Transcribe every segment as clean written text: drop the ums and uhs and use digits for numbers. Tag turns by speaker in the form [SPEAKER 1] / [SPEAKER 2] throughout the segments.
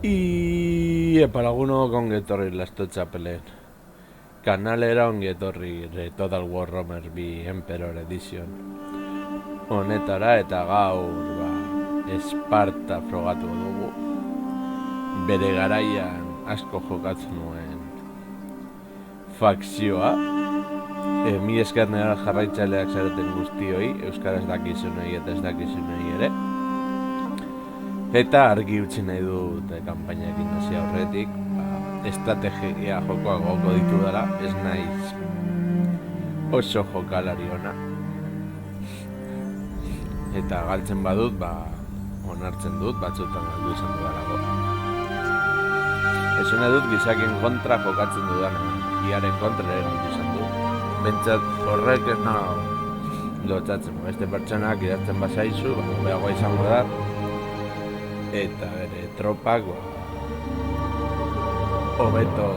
[SPEAKER 1] Y para alguno con Getorri Lasto Chapelen kanalera ongi etorri Total War Romer bi Emperor Edition honetara eta gaur Esparta frogatu dugu. Bere garaian asko jokatzen nuen fakzioa. Mi esker nera jarraitzaileak zareten guztioi, euskaraz dakizunei eta ez dakizunei ere. Eta argi utzi nahi dut kanpainekin hasi aurretik, estrategia jokoa goko ditu dara, ez naiz oso jokalari ona. Eta galtzen badut, onartzen dut, batzutan galdu izan dudalako. Esan edut gizakien kontra jokatzen dudan, iaren kontra ere galdu izan dut. Bentsat horrek ez nahi lotzatzen, beste pertsonak idazten bazaizu, behagoa izango da, eta bere tropak hobeto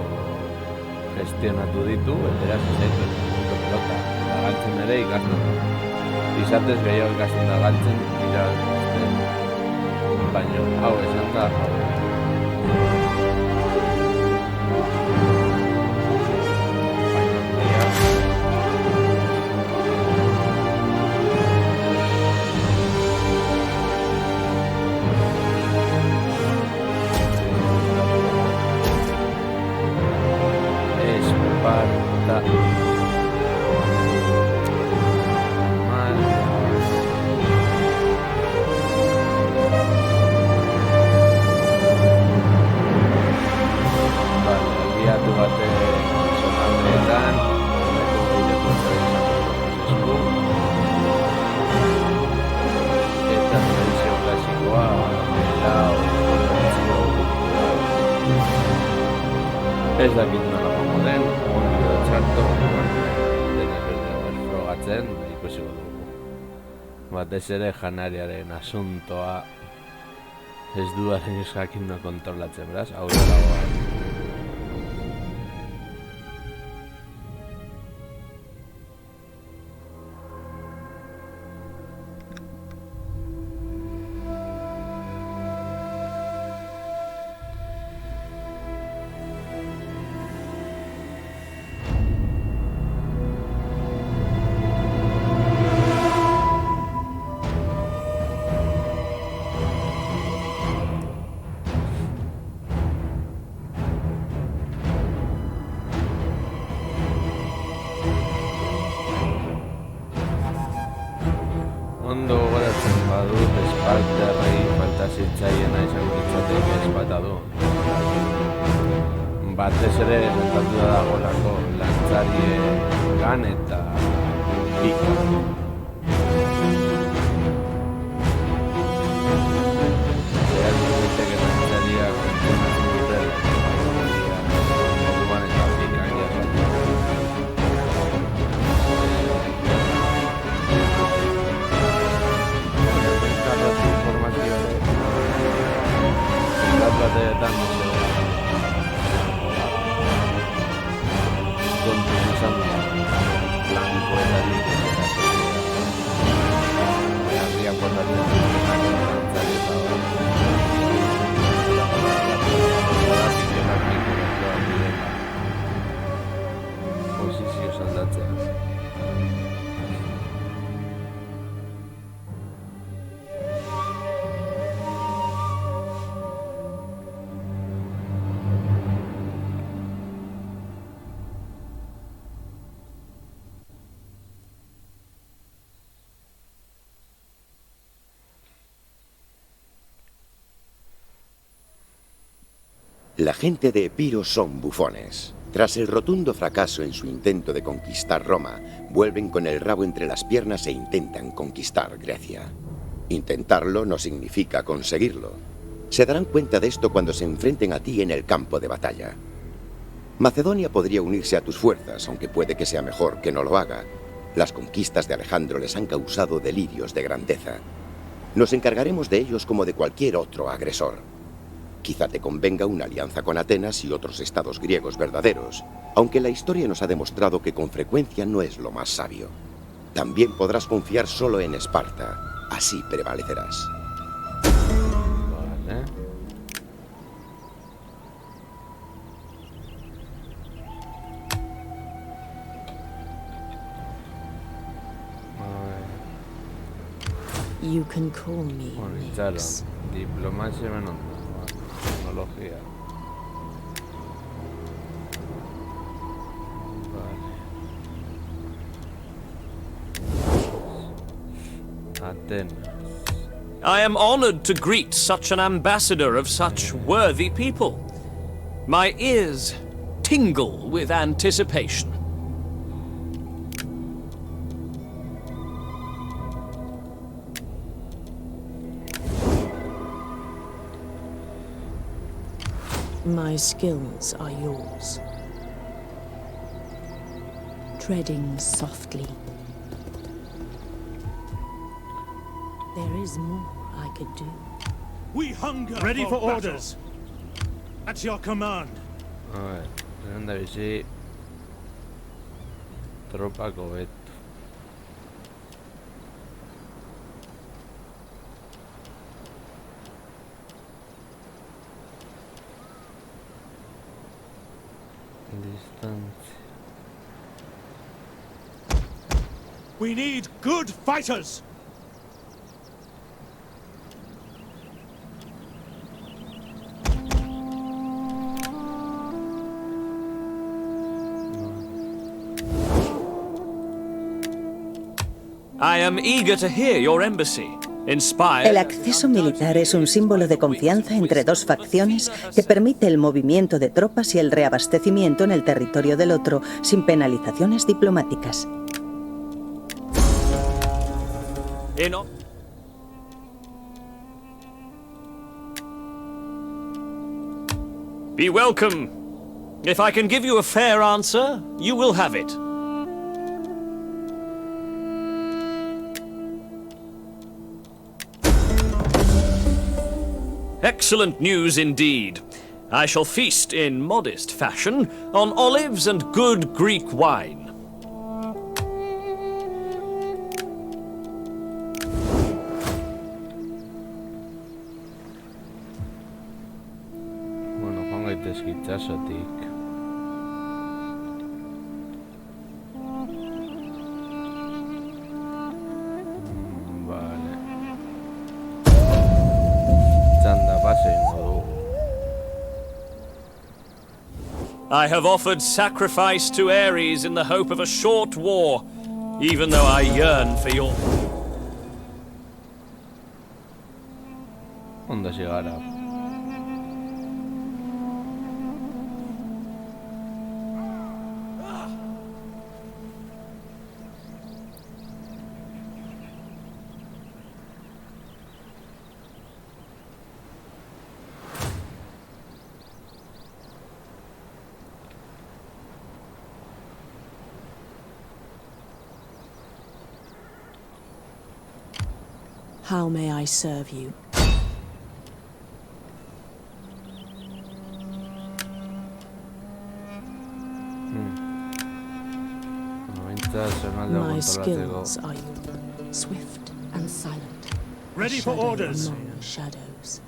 [SPEAKER 1] gestionatu ditu, eta zaitu pelota, eta galtzen ere ikasten du. Izatez gehiago ikasten da galtzen, baina hau esan da, ez dakit nola gongo den, ondo txarto, denak ez dago frogatzen, ikusiko dugu. Batez ere janariaren asuntoa ez duaren jakin no kontrolatzen, beraz, hau da dagoa. Ondo gogoratzen badut Espartarrei falta zitzaiena izango litzateke ezpata du. Batez ere gertatu da dagolako lantzariegan eta pika. Zeratu daiteke lantzariak funtzionatzen duten moduan eta pikan jasotzen. Bateetan kontu izan planikoetarik herriak portatzen posizio saldatzen.
[SPEAKER 2] La gente de Epiro son bufones. Tras el rotundo fracaso en su intento de conquistar Roma, vuelven con el rabo entre las piernas e intentan conquistar Grecia. Intentarlo no significa conseguirlo. Se darán cuenta de esto cuando se enfrenten a ti en el campo de batalla. Macedonia podría unirse a tus fuerzas, aunque puede que sea mejor que no lo haga. Las conquistas de Alejandro les han causado delirios de grandeza. Nos encargaremos de ellos como de cualquier otro agresor. Quizá te convenga una alianza con Atenas y otros estados griegos verdaderos, aunque la historia nos ha demostrado que con frecuencia no es lo más sabio. También podrás confiar solo en Esparta, así prevalecerás.
[SPEAKER 1] Vale.
[SPEAKER 3] You can call me
[SPEAKER 1] Bueno, itxaron.
[SPEAKER 3] Nix.
[SPEAKER 1] Diplomacia hemen ondo. Teknologia. Vale. Atenas.
[SPEAKER 4] I am honored to greet such an ambassador of such worthy people. My ears tingle with anticipation.
[SPEAKER 3] My skills are yours. Treading softly. There is more I could do.
[SPEAKER 5] We hunger.
[SPEAKER 6] Ready for
[SPEAKER 5] battle.
[SPEAKER 6] orders. At your command.
[SPEAKER 1] A ver, tenen de bizi tropa kobetu. Distancia.
[SPEAKER 6] We need good fighters.
[SPEAKER 4] I am eager to hear your embassy. Inspired.
[SPEAKER 7] El acceso militar es un símbolo de confianza entre dos facciones que permite el movimiento de tropas y el reabastecimiento en el territorio del otro sin penalizaciones diplomáticas.
[SPEAKER 4] Be welcome. If I can give you a fair answer, you will have it. Excellent news indeed. I shall feast in modest fashion on olives and good Greek wine.
[SPEAKER 1] Bueno, joan gaitezke itxasotik. Vale. Txanda pase ingo dugu.
[SPEAKER 4] I have offered sacrifice to Ares in the hope of a short war, even though I yearn for your...
[SPEAKER 1] Ondo hasi gara.
[SPEAKER 3] How may I serve you?
[SPEAKER 1] Behintzat zonaldea
[SPEAKER 3] My
[SPEAKER 1] kontrolatzeko.
[SPEAKER 3] skills are yours. Swift and silent.
[SPEAKER 6] Ready for
[SPEAKER 3] Shadow
[SPEAKER 6] orders.
[SPEAKER 3] among shadows.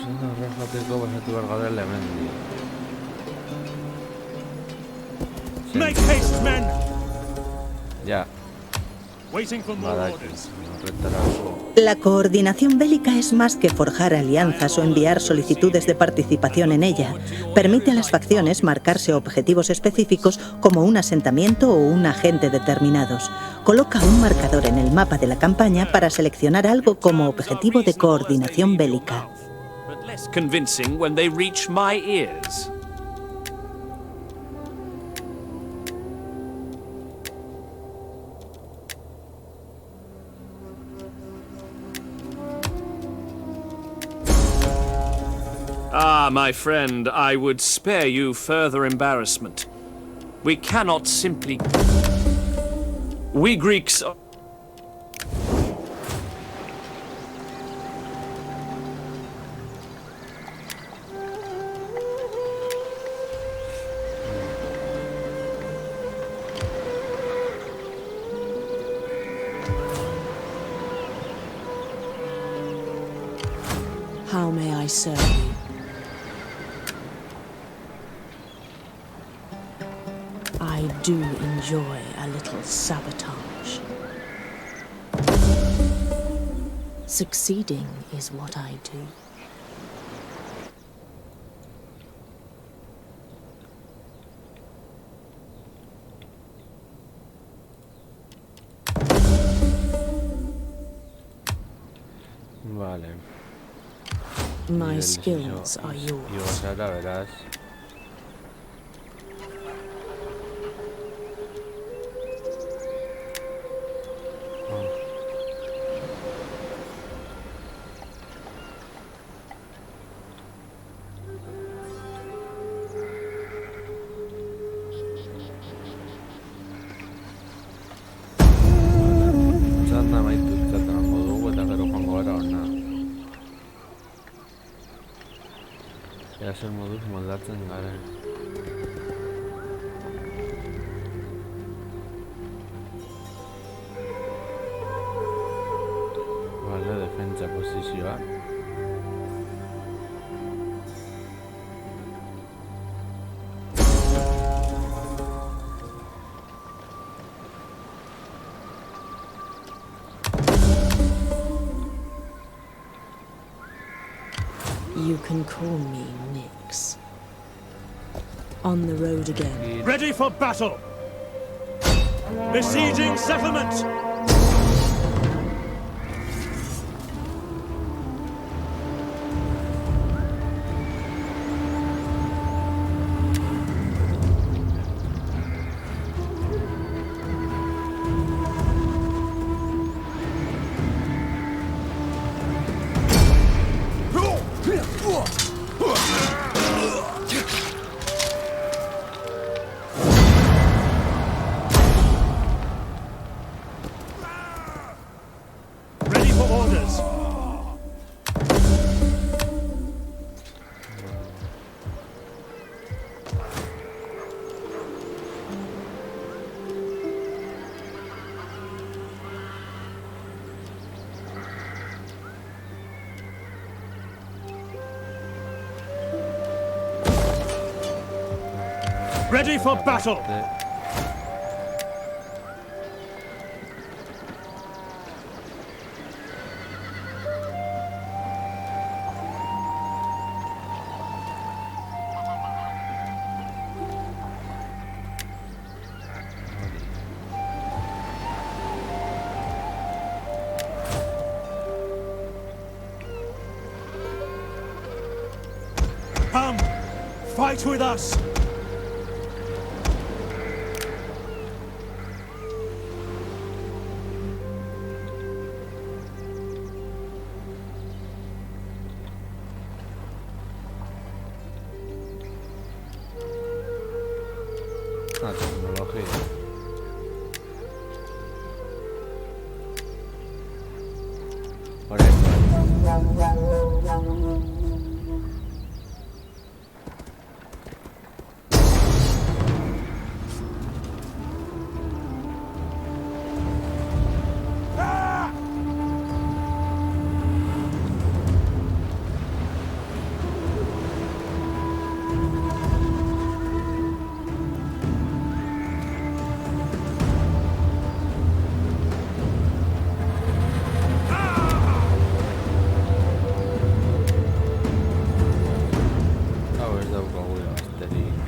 [SPEAKER 1] Zena horregateko basatu behar gara elemendi.
[SPEAKER 6] Make haste, men.
[SPEAKER 1] Ja,
[SPEAKER 6] Waiting for more
[SPEAKER 1] badaki.
[SPEAKER 6] orders.
[SPEAKER 1] Horretarako.
[SPEAKER 7] La coordinación bélica es más que forjar alianzas o enviar solicitudes de participación en ella. Permite a las facciones marcarse objetivos específicos como un asentamiento o un agente determinados. Coloca un marcador en el mapa de la campaña para seleccionar algo como objetivo de coordinación bélica.
[SPEAKER 4] but less convincing when they reach my ears. Ah, my friend, I would spare you further embarrassment. We cannot simply... We Greeks...
[SPEAKER 3] How may I serve you? I do enjoy a little sabotage. Succeeding is what I do.
[SPEAKER 1] Vale.
[SPEAKER 3] My
[SPEAKER 1] El
[SPEAKER 3] skills
[SPEAKER 1] diseño-
[SPEAKER 3] are
[SPEAKER 1] Y
[SPEAKER 3] yours.
[SPEAKER 1] vos ahora verás. Txanda maituzkat emango dugu eta gero joango gara hona. Ea zer moduz moldatzen garen. Vale, defentsa posizioa.
[SPEAKER 3] You can call me Nyx. On the road again.
[SPEAKER 6] Ready for battle! Besieging settlement! Ready for orders! Ready for battle! Come, fight with us!
[SPEAKER 1] La tecnología. Por eso. Hau ez daukagu gazterik.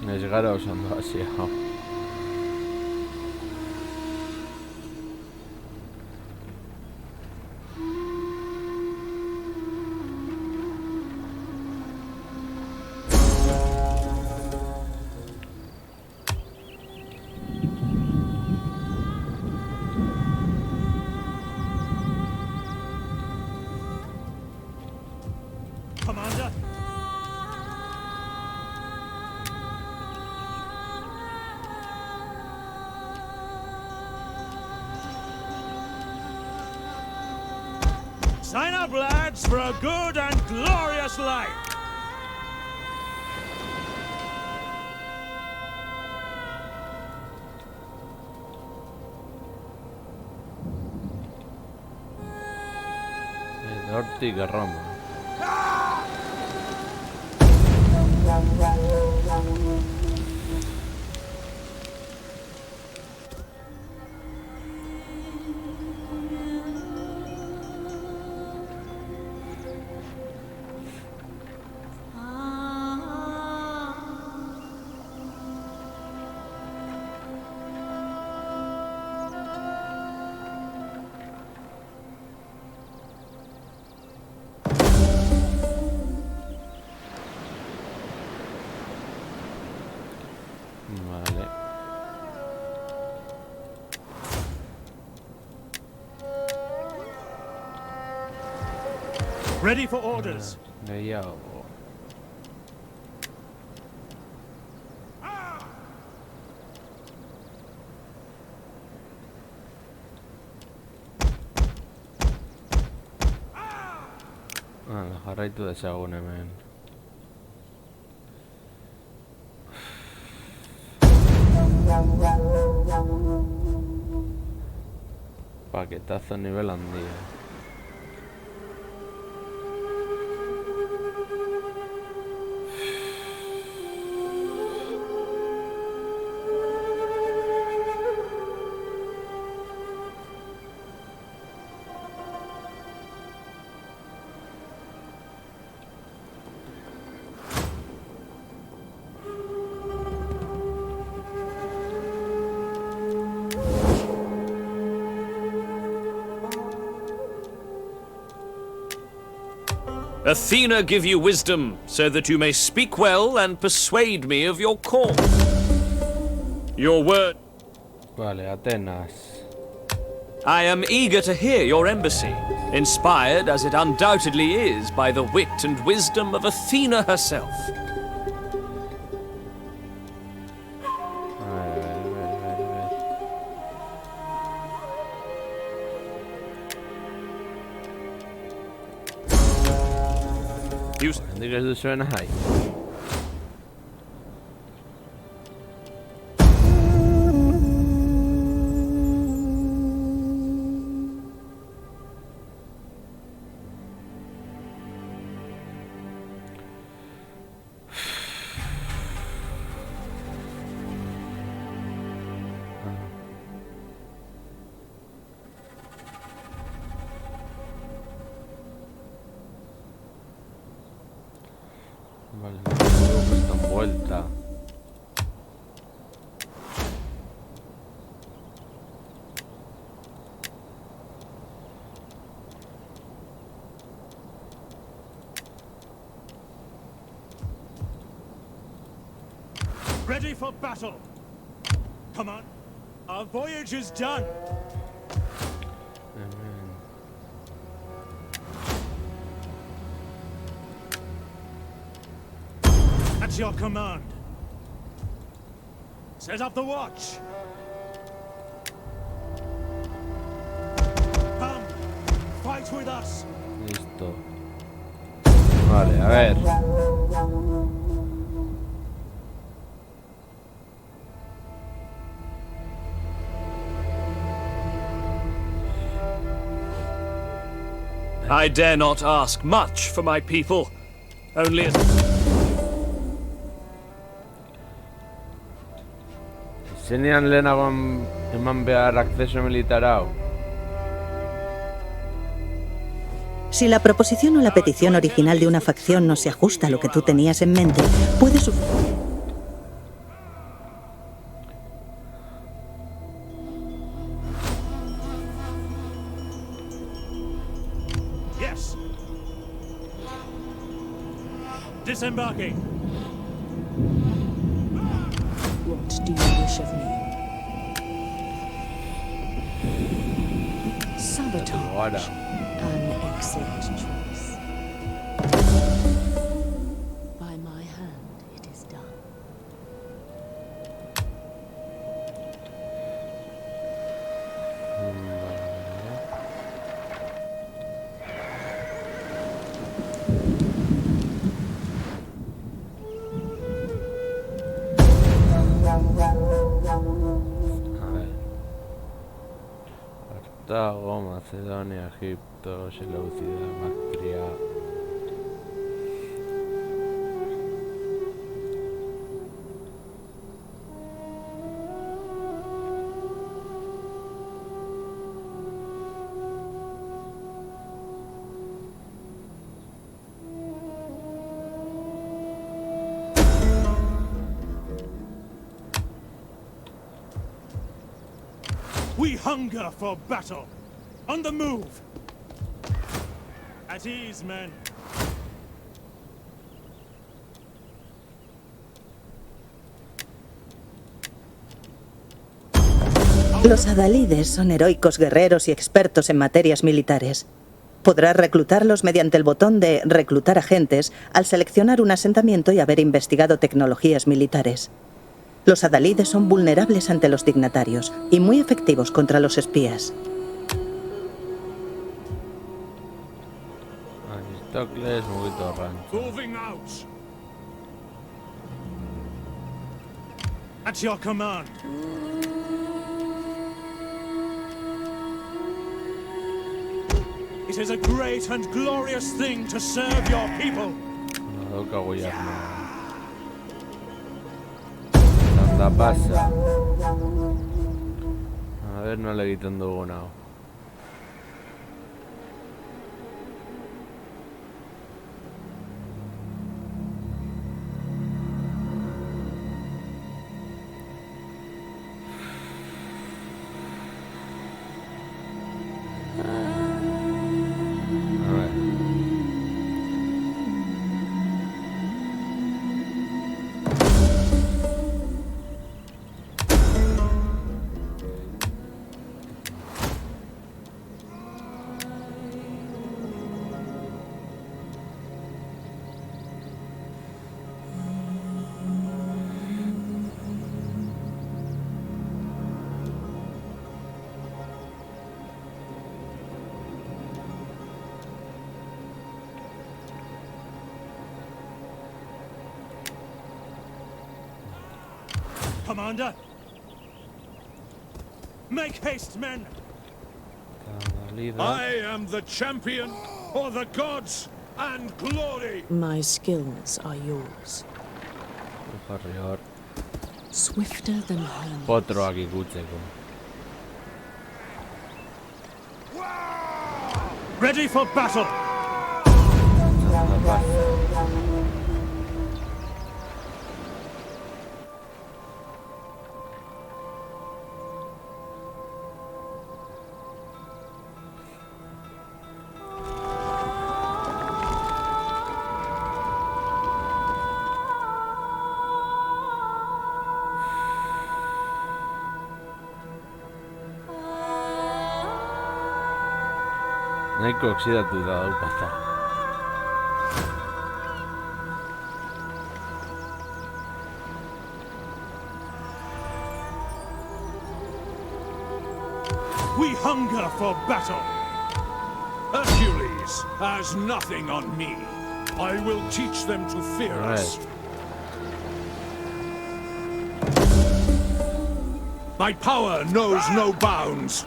[SPEAKER 1] Ez gara osando hasi hau.
[SPEAKER 6] Commander? Sign up, lads, for a good and glorious life.
[SPEAKER 1] Dortig a Roma. Vale.
[SPEAKER 6] Ready for orders.
[SPEAKER 1] Veía algo. Jarraitu dezagun hemen. Paquetazo nivel handia.
[SPEAKER 4] Athena give you wisdom, so that you may speak well and persuade me of your cause. Your word.
[SPEAKER 1] Vale, Atenas.
[SPEAKER 4] I am eager to hear your embassy, inspired as it undoubtedly is by the wit and wisdom of Athena herself.
[SPEAKER 1] A ver.
[SPEAKER 4] You
[SPEAKER 1] Hendik ez duzuen nahi. Vale, luego esta vuelta.
[SPEAKER 6] Ready for battle. Come on. Our voyage is done. At your command. Set up the watch. Come, fight with us.
[SPEAKER 1] Listo. Vale, a ver.
[SPEAKER 4] I dare not ask much for my people, only as...
[SPEAKER 1] Zenean lehenago eman behar acceso militar hau.
[SPEAKER 7] Si la proposición o la petición original de una facción no se ajusta a lo que tú tenías en mente, puedes...
[SPEAKER 6] Yes. Disembarking.
[SPEAKER 3] What do you wish of me? Sabotage.
[SPEAKER 1] Ahora.
[SPEAKER 3] An excellent choice. By my hand, it is done.
[SPEAKER 1] Cartago, Macedonia, Egipto, Seleucida, Bactria.
[SPEAKER 6] We hunger for battle. On the move. At ease, men.
[SPEAKER 7] Los adalides son heroicos guerreros y expertos en materias militares. Podrás reclutarlos mediante el botón de reclutar agentes al seleccionar un asentamiento y haber investigado tecnologías militares. Los adalides son vulnerables ante los dignatarios y muy efectivos contra los espías.
[SPEAKER 1] Aristócles, Muguito Rancho.
[SPEAKER 6] Moving out. At your command. It is a great and glorious thing to serve your people.
[SPEAKER 1] Nadoka Guillermo. Santa pasa. A ver, no le quitan Dugonao.
[SPEAKER 6] Commander. Make haste, men. I am the champion for the gods and glory.
[SPEAKER 3] My skills are yours.
[SPEAKER 1] Corredor.
[SPEAKER 3] Swifter than Hermes.
[SPEAKER 1] Potro aquí kutzeko.
[SPEAKER 6] Ready for battle.
[SPEAKER 1] Santa pasa. Nahiko oksidatuta dau pasta.
[SPEAKER 6] We hunger for battle. Hercules has nothing on me. I will teach them to fear us. My power knows no bounds.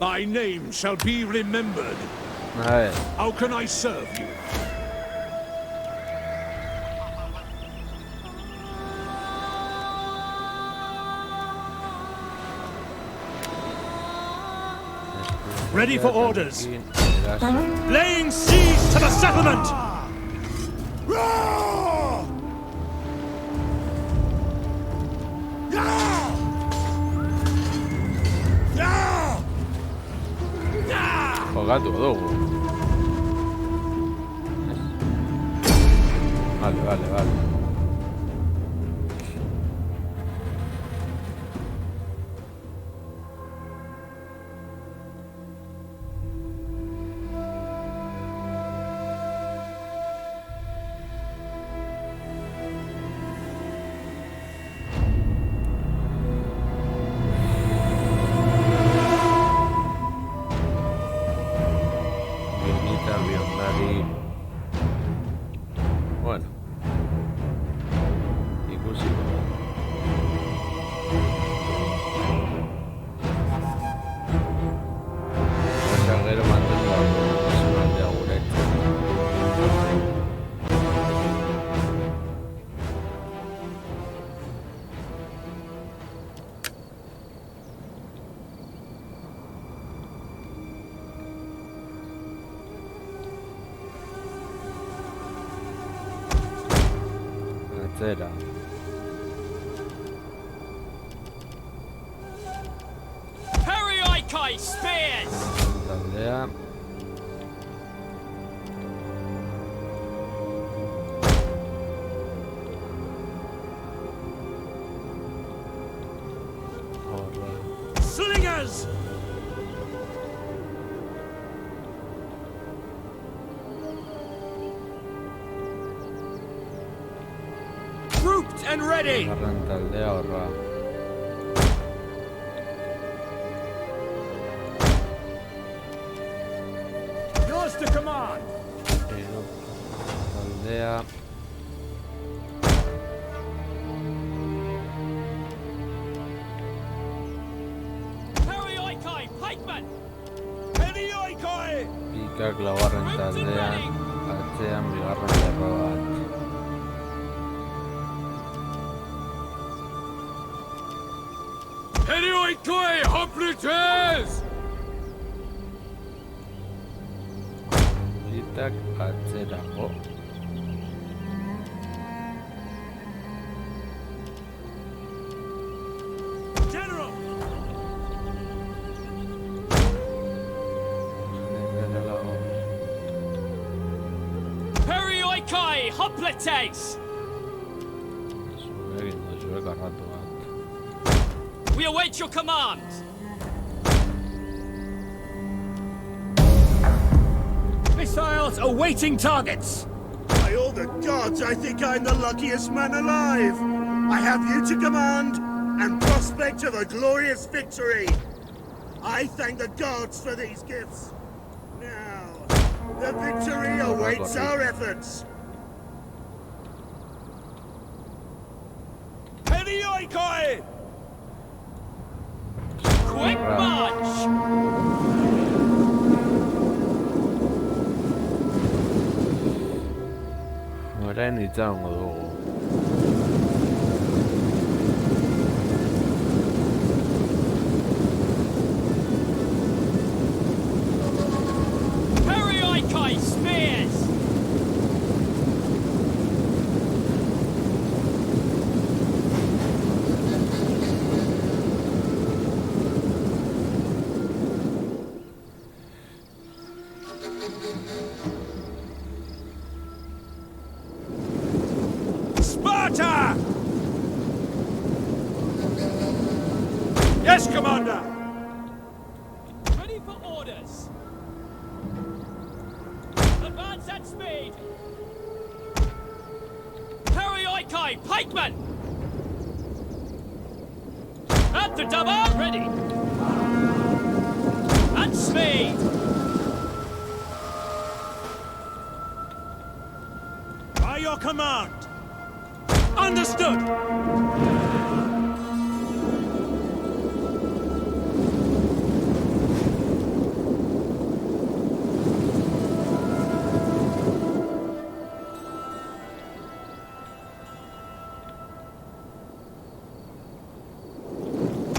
[SPEAKER 6] My name shall be remembered.
[SPEAKER 1] A ver,
[SPEAKER 6] How can I serve you? Ready for orders. Laying siege to the settlement!
[SPEAKER 1] Jogatu dugu. Vale. Bueno. atzera.
[SPEAKER 4] Perioikoi spears!
[SPEAKER 1] Taldea. Horra.
[SPEAKER 6] Slingers! Grouped and ready!
[SPEAKER 1] Garran taldea horra.
[SPEAKER 6] Yours to command!
[SPEAKER 1] Hiru. Taldea.
[SPEAKER 4] Perioikoi pikemen!
[SPEAKER 6] Perioikoi!
[SPEAKER 1] Pikak laugarren taldean. Atzean bigarren lerro bat.
[SPEAKER 6] Perioikoi hoplites!
[SPEAKER 1] Bitak atzerago.
[SPEAKER 6] General!
[SPEAKER 4] Perioikoi hoplites!
[SPEAKER 1] Zure egin duzue karratu bat.
[SPEAKER 4] We await your command!
[SPEAKER 6] Missiles awaiting targets!
[SPEAKER 5] By all the gods, I think I'm the luckiest man alive! I have you to command, and prospect of a glorious victory! I thank the gods for these gifts! Now, the victory awaits our efforts!
[SPEAKER 6] Perioikoi!
[SPEAKER 4] Quick march!
[SPEAKER 1] Orain itxagongo dugu.
[SPEAKER 4] Perioikoi spears!
[SPEAKER 6] Sparta! Yes, Commander!
[SPEAKER 4] Ready for orders! Advance at speed! Perioikoi pikemen! At the double! Ready! At speed!
[SPEAKER 6] By your command! Understood!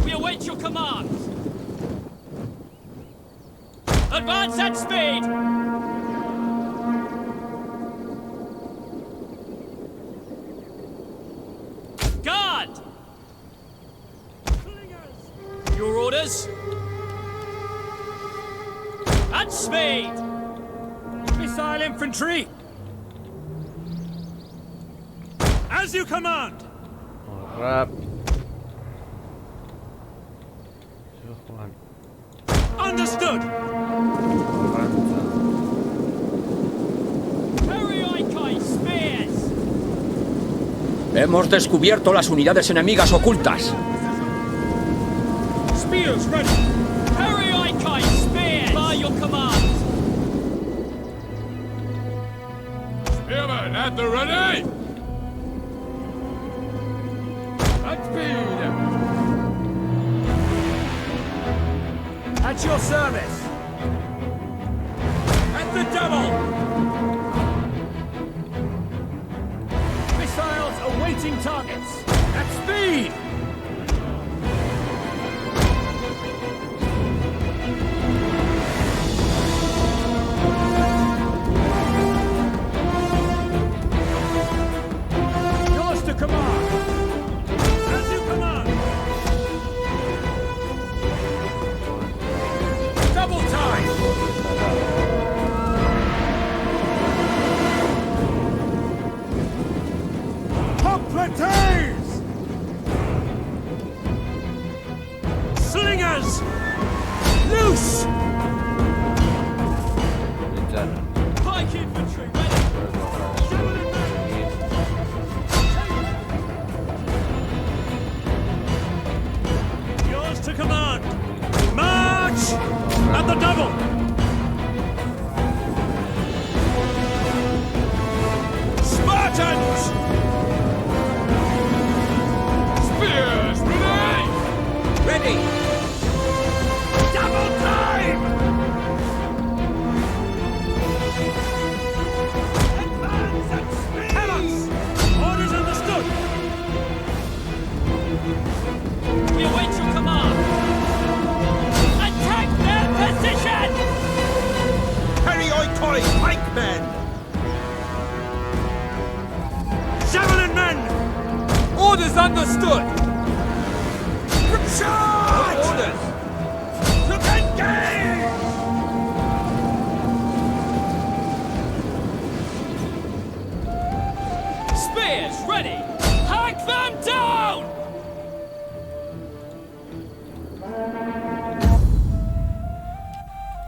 [SPEAKER 4] We await your command! Advance at speed! Guard! Your orders? At speed!
[SPEAKER 6] Missile infantry! As you command!
[SPEAKER 1] Horra. Zio Juan.
[SPEAKER 6] Understood!
[SPEAKER 1] Horrantza.
[SPEAKER 4] Perioikoi spears!
[SPEAKER 8] Hemos descubierto las unidades enemigas ocultas.
[SPEAKER 6] Spears ready!
[SPEAKER 4] Perioikoi spears! By your command!
[SPEAKER 6] Spearmen at the ready! At speed! At your service! At the double! Missiles awaiting targets! At speed! Yours to
[SPEAKER 4] understood! Charge! Orders! Spears ready! Hack them down!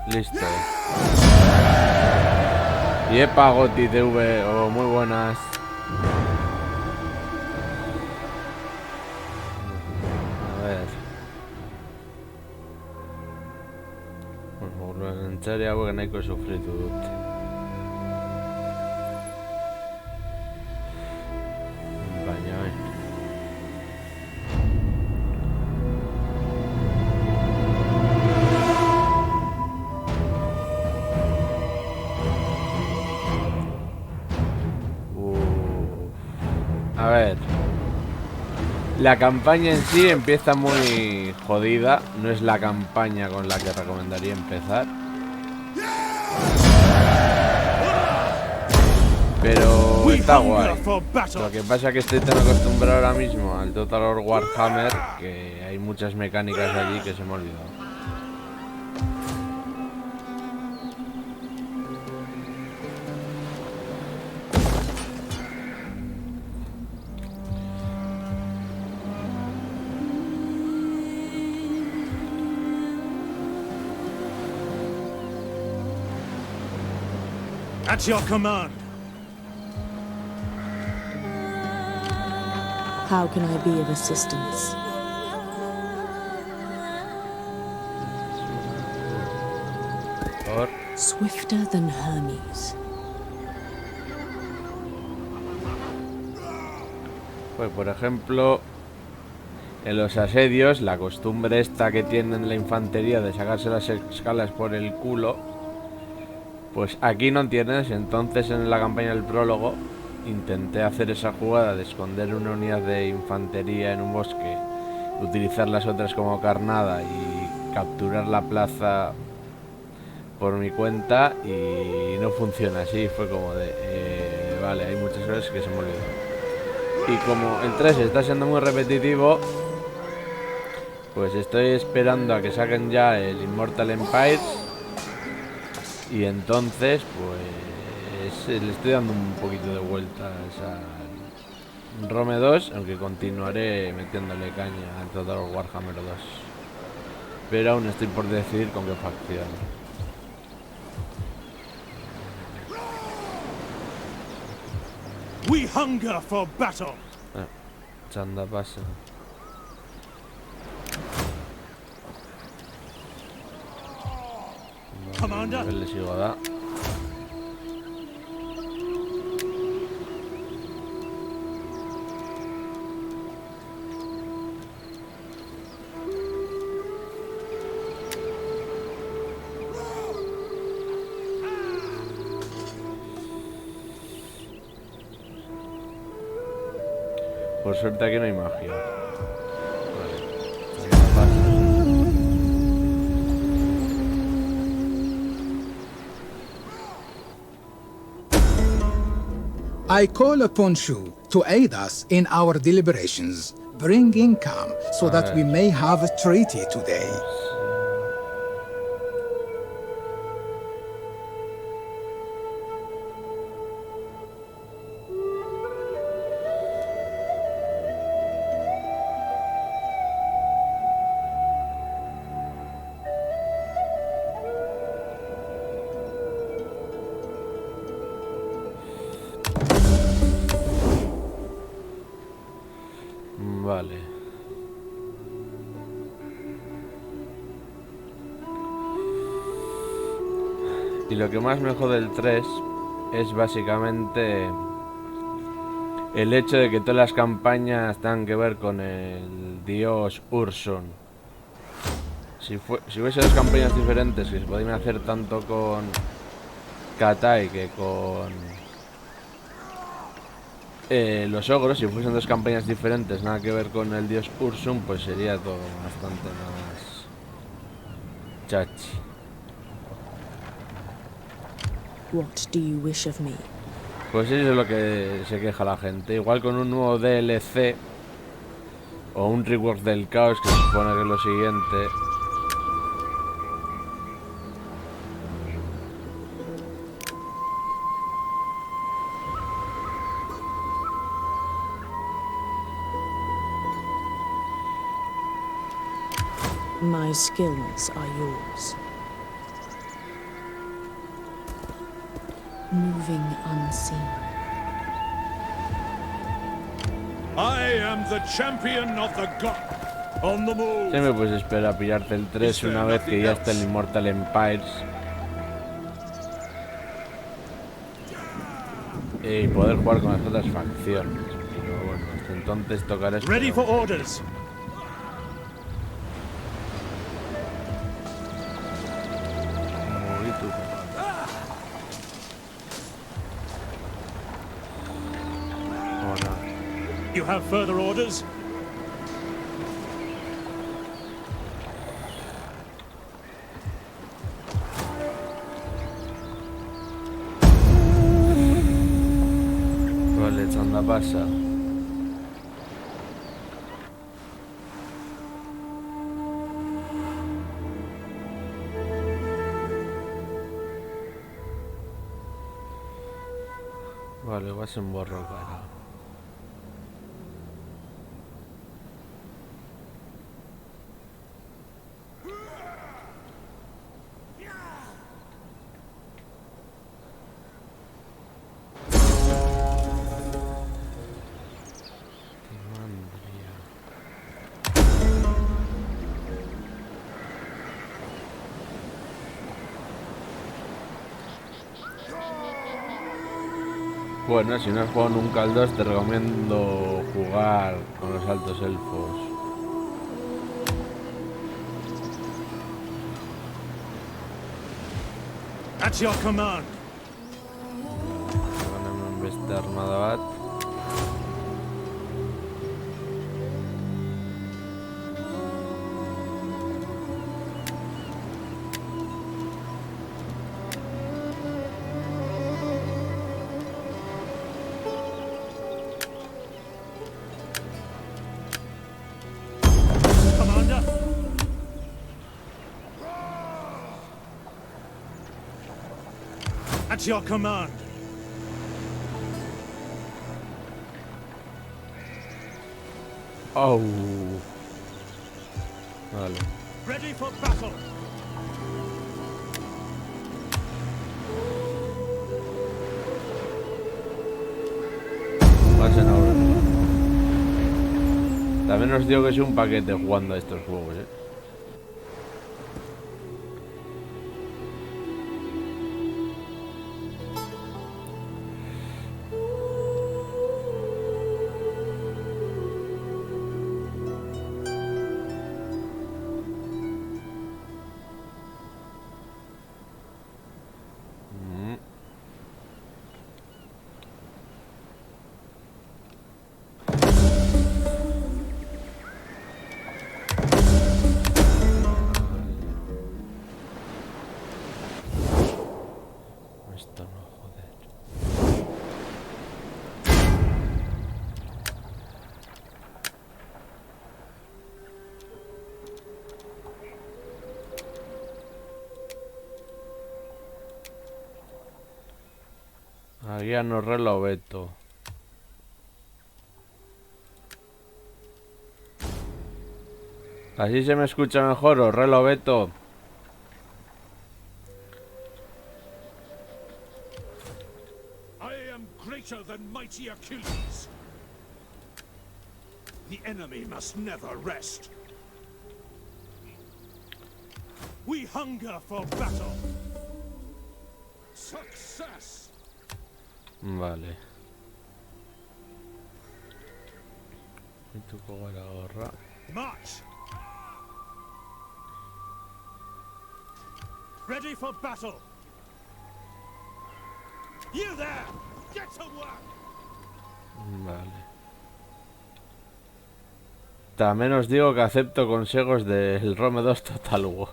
[SPEAKER 1] Listo. Y Epa Goti TV, muy buenas. A ver. Bueno, entzari hauek nahiko sufritu dut. Baina, a ver, la campaña en sí empieza muy jodida. No es la campaña con la que recomendaría empezar, pero está guay. Lo que pasa es que estoy tan acostumbrado ahora mismo al Total War Warhammer que hay muchas mecánicas allí que se me ha olvidado.
[SPEAKER 6] At your command.
[SPEAKER 3] How can I be of assistance?
[SPEAKER 1] Por
[SPEAKER 3] Swifter than Hermes.
[SPEAKER 1] Pues por ejemplo, en los asedios, la costumbre esta que tienen la infantería de sacarse las escalas por el culo, pues aquí no tienes. Entonces en la campaña del prólogo intenté hacer esa jugada de esconder una unidad de infantería en un bosque, utilizar las otras como carnada y capturar la plaza por mi cuenta, y no funciona así. Fue como de vale, hay muchas cosas que se me olvidan. Y como el 3 está siendo muy repetitivo, pues estoy esperando a que saquen ya el Immortal Empires, y entonces pues le estoy dando un poquito de vueltas a Rome 2, aunque continuaré metiéndole caña al Total Warhammer 2, pero aún estoy por decidir con qué facción.
[SPEAKER 6] We hunger for battle.
[SPEAKER 1] Chanda pasa.
[SPEAKER 6] Commander.
[SPEAKER 1] Le sigo a dar. Por suerte aquí no hay magia.
[SPEAKER 9] I call upon you to aid us in our deliberations, bringing calm so that we may have a treaty today.
[SPEAKER 1] Vale. Y lo que más me jode del 3 es básicamente el hecho de que todas las campañas tengan que ver con el dios Ursun. Si hubiese dos campañas diferentes que se podían hacer tanto con Katai que con los ogros, si fuesen dos campañas diferentes, nada que ver con el dios Ursun, pues sería todo bastante más chachi.
[SPEAKER 3] What do you wish of me?
[SPEAKER 1] Pues eso es lo que se queja la gente. Igual con un nuevo DLC O un rework del caos, que se supone que es lo siguiente.
[SPEAKER 3] My skills are yours. Moving unseen.
[SPEAKER 6] I am the champion of the god. On the move.
[SPEAKER 1] Siempre pues espera pillarte el 3 una vez que ya está el Immortal Empires. Y poder jugar con las otras facciones. Pero bueno, hasta entonces tocará esperar.
[SPEAKER 6] Ready for orders. You have further orders?
[SPEAKER 1] Vale, anda pasa. Vale, vas en borro, cara. Bueno, si no has jugado nunca al 2, te recomiendo jugar con los altos elfos.
[SPEAKER 6] At your command.
[SPEAKER 1] Ganame beste armada bat.
[SPEAKER 6] At your command.
[SPEAKER 1] Oh. Vale.
[SPEAKER 6] Ready for battle.
[SPEAKER 1] Pasen ahora. También os digo que soy un paquete jugando a estos juegos, Esto no, joder. Aquí no reloj Beto. ¿Así se me escucha mejor o reloj Beto?
[SPEAKER 6] Greater than mighty Achilles. The enemy must never rest. We hunger for battle. Success.
[SPEAKER 1] Vale. Y tú cojo la gorra.
[SPEAKER 6] March. Ready for battle. You there. Get to work.
[SPEAKER 1] Vale. También os digo que acepto consejos del Rome 2 Total War.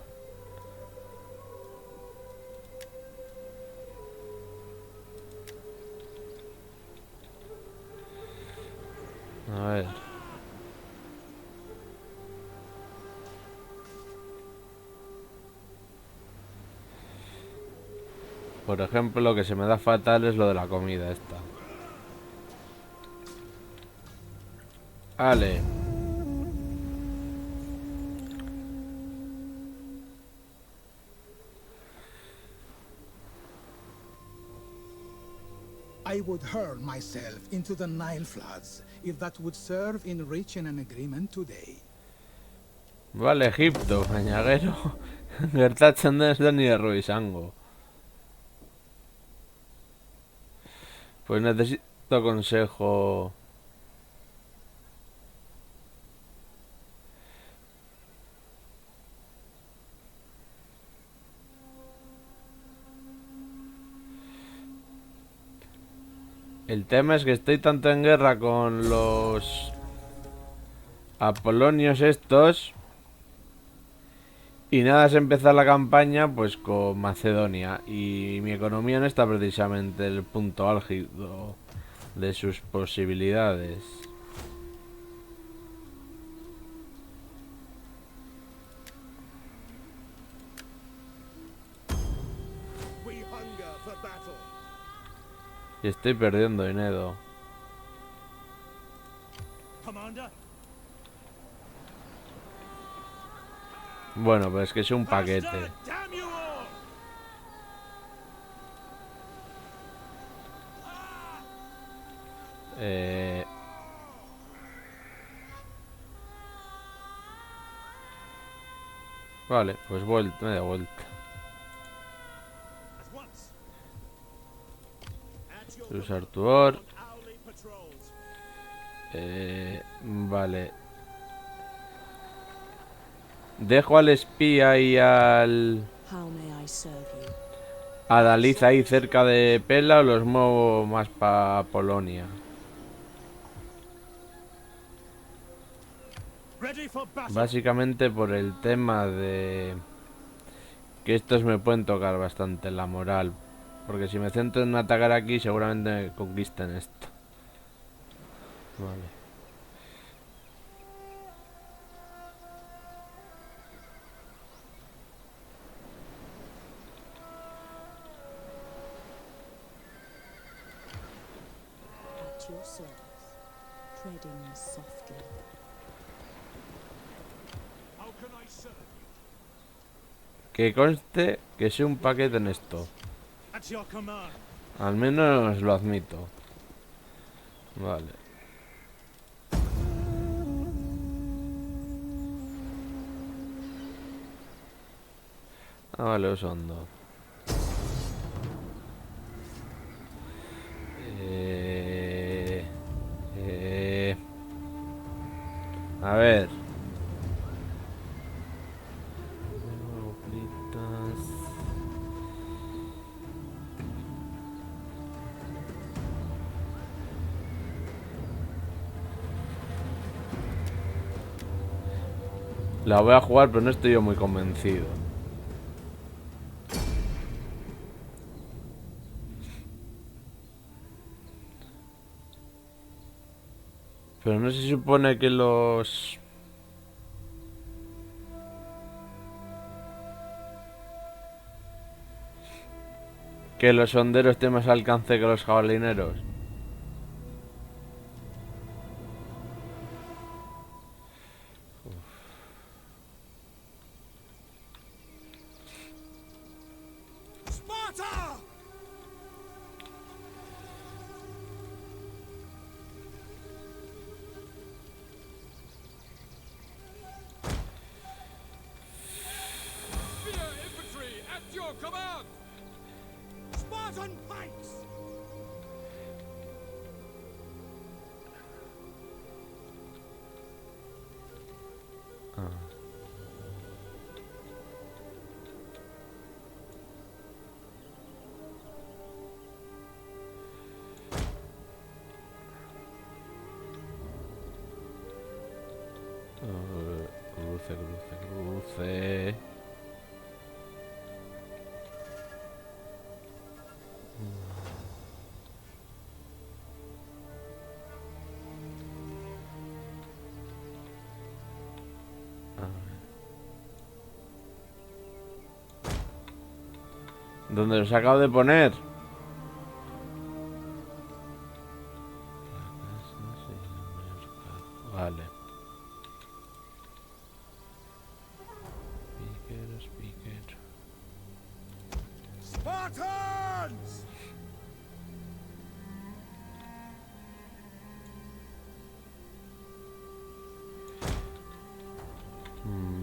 [SPEAKER 1] A ver. Por ejemplo, lo que se me da fatal es lo de la comida esta. Vale.
[SPEAKER 9] I would hurl myself into the Nile floods if that would serve in reaching an agreement today.
[SPEAKER 1] Vale, Egipto, bañaguero. Gertatzen desde ni de Ruisango. Pues necesito consejo. El tema es que estoy tanto en guerra con los apolonios estos y nada, es empezar la campaña pues con Macedonia y mi economía no está precisamente el punto álgido de sus posibilidades.
[SPEAKER 5] We hunger for battle.
[SPEAKER 1] Y estoy perdiendo dinero.
[SPEAKER 6] Commander,
[SPEAKER 1] Bueno, pues es que es un paquete.
[SPEAKER 6] Master, damn you all!
[SPEAKER 1] Vale, pues vuelta, media vuelta.
[SPEAKER 6] At once.
[SPEAKER 5] At your
[SPEAKER 1] Usar tu or.
[SPEAKER 5] hourly patrols.
[SPEAKER 1] Vale. Dejo al espía y al...
[SPEAKER 3] How may I serve you?
[SPEAKER 1] a Daliz ahí cerca de Pela o los muevo más para Polonia.
[SPEAKER 6] Ready for battle.
[SPEAKER 1] Básicamente por el tema de que estos me pueden tocar bastante la moral. Porque si me centro en atacar aquí seguramente me conquisten esto. Vale.
[SPEAKER 3] At your service, treading softly.
[SPEAKER 6] How can I serve you?
[SPEAKER 1] Que conste que soy un paquete en esto.
[SPEAKER 6] At your command.
[SPEAKER 1] Al menos lo admito. Vale. Ah, vale, Osondo. A ver. La voy a jugar, pero no estoy yo muy convencido. Pero no se supone que los... que los honderos tienen más alcance que los jabalineros.
[SPEAKER 5] Sparta!
[SPEAKER 8] Infantry at your command!
[SPEAKER 5] Spartan pikes!
[SPEAKER 1] Cruce, cruce, cruce. ¿Dónde los acabo de poner? Vale. Speaker.
[SPEAKER 5] Spartans!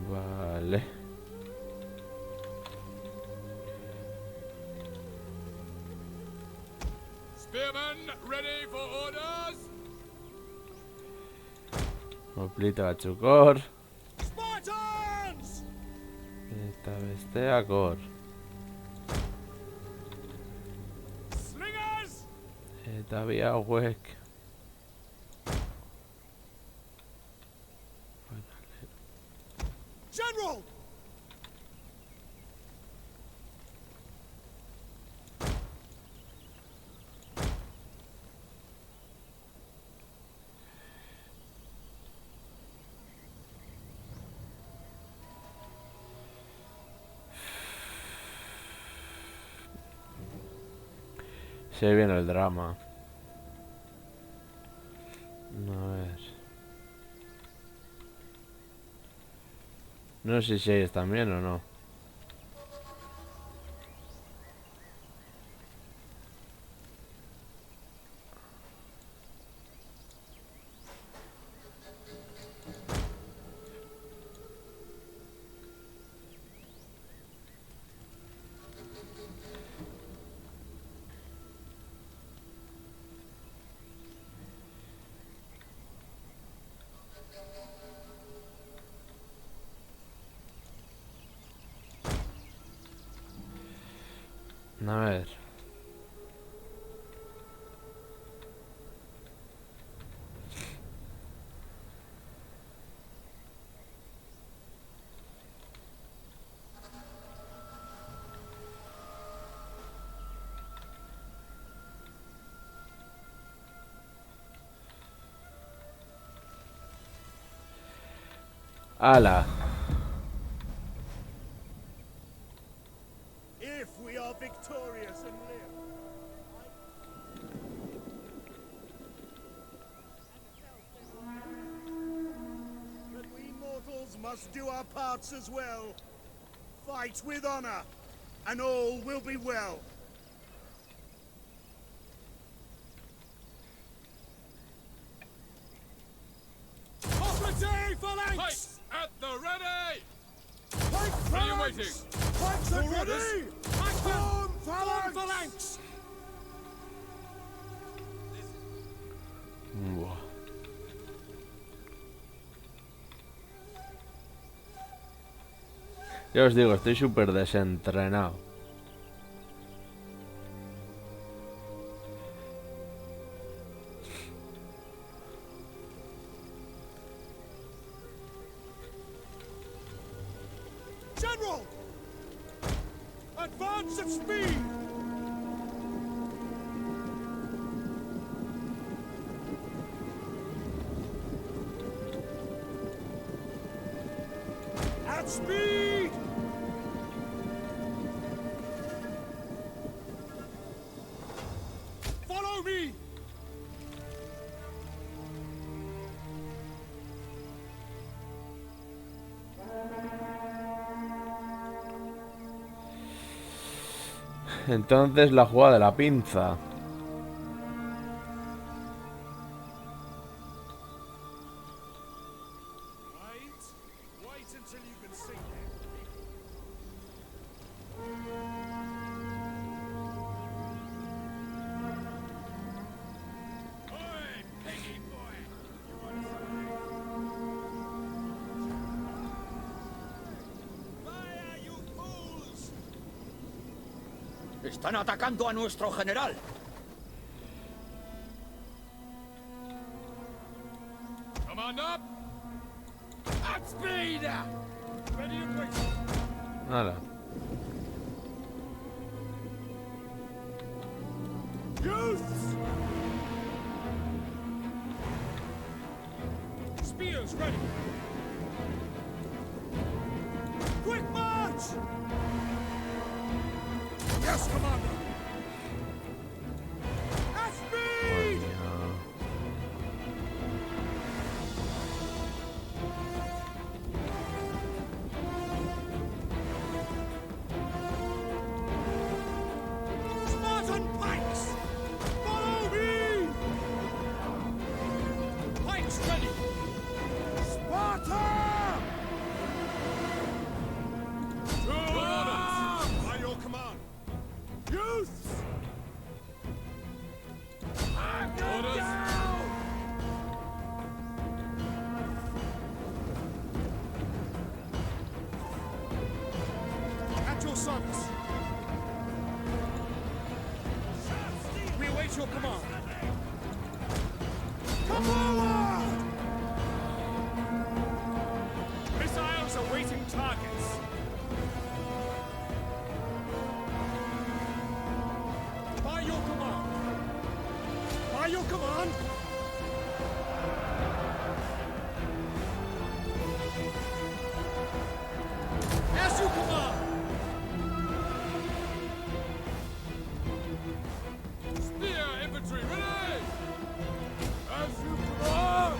[SPEAKER 1] Vale.
[SPEAKER 8] Spearmen, ready for orders.
[SPEAKER 1] Oplita batxukor.
[SPEAKER 5] Spartans!
[SPEAKER 1] Eta besteakor.
[SPEAKER 8] Slingers!
[SPEAKER 1] Eta bi hauek.
[SPEAKER 5] General!
[SPEAKER 1] Se viene el drama. A ver. No sé si ellos también o no. A ver. ¡Hala!
[SPEAKER 5] If we are victorious and live. But we mortals must do our parts as well. Fight with honor, and all will be well.
[SPEAKER 6] Opportunity phalanx!
[SPEAKER 8] Pikes at the ready.
[SPEAKER 5] Fight
[SPEAKER 8] Ready and
[SPEAKER 5] phalanx!
[SPEAKER 8] waiting.
[SPEAKER 5] Pikes at ready! Form
[SPEAKER 6] Form
[SPEAKER 5] phalanx!
[SPEAKER 6] phalanx!
[SPEAKER 1] Buah. Ya os digo, estoy súper desentrenado.
[SPEAKER 5] General! Advance at speed! At speed! Follow me!
[SPEAKER 1] Entonces la jugada de la pinza.
[SPEAKER 5] Wait until you can see him.
[SPEAKER 10] Están atacando a nuestro general.
[SPEAKER 8] Command up.
[SPEAKER 10] At speed!
[SPEAKER 8] Ready and waiting.
[SPEAKER 1] ¡Hala!
[SPEAKER 5] Youths!
[SPEAKER 6] Spears ready!
[SPEAKER 5] Quick march! Yes, Commander. At speed! Spartan pikes! Follow me! Pikes ready! Sparta! To arms! By your command! Youths! I'm down! At your service! We await your command! Come forward! Missiles awaiting targets! By your command! By your command! As you command!
[SPEAKER 8] Spear infantry ready! As you command!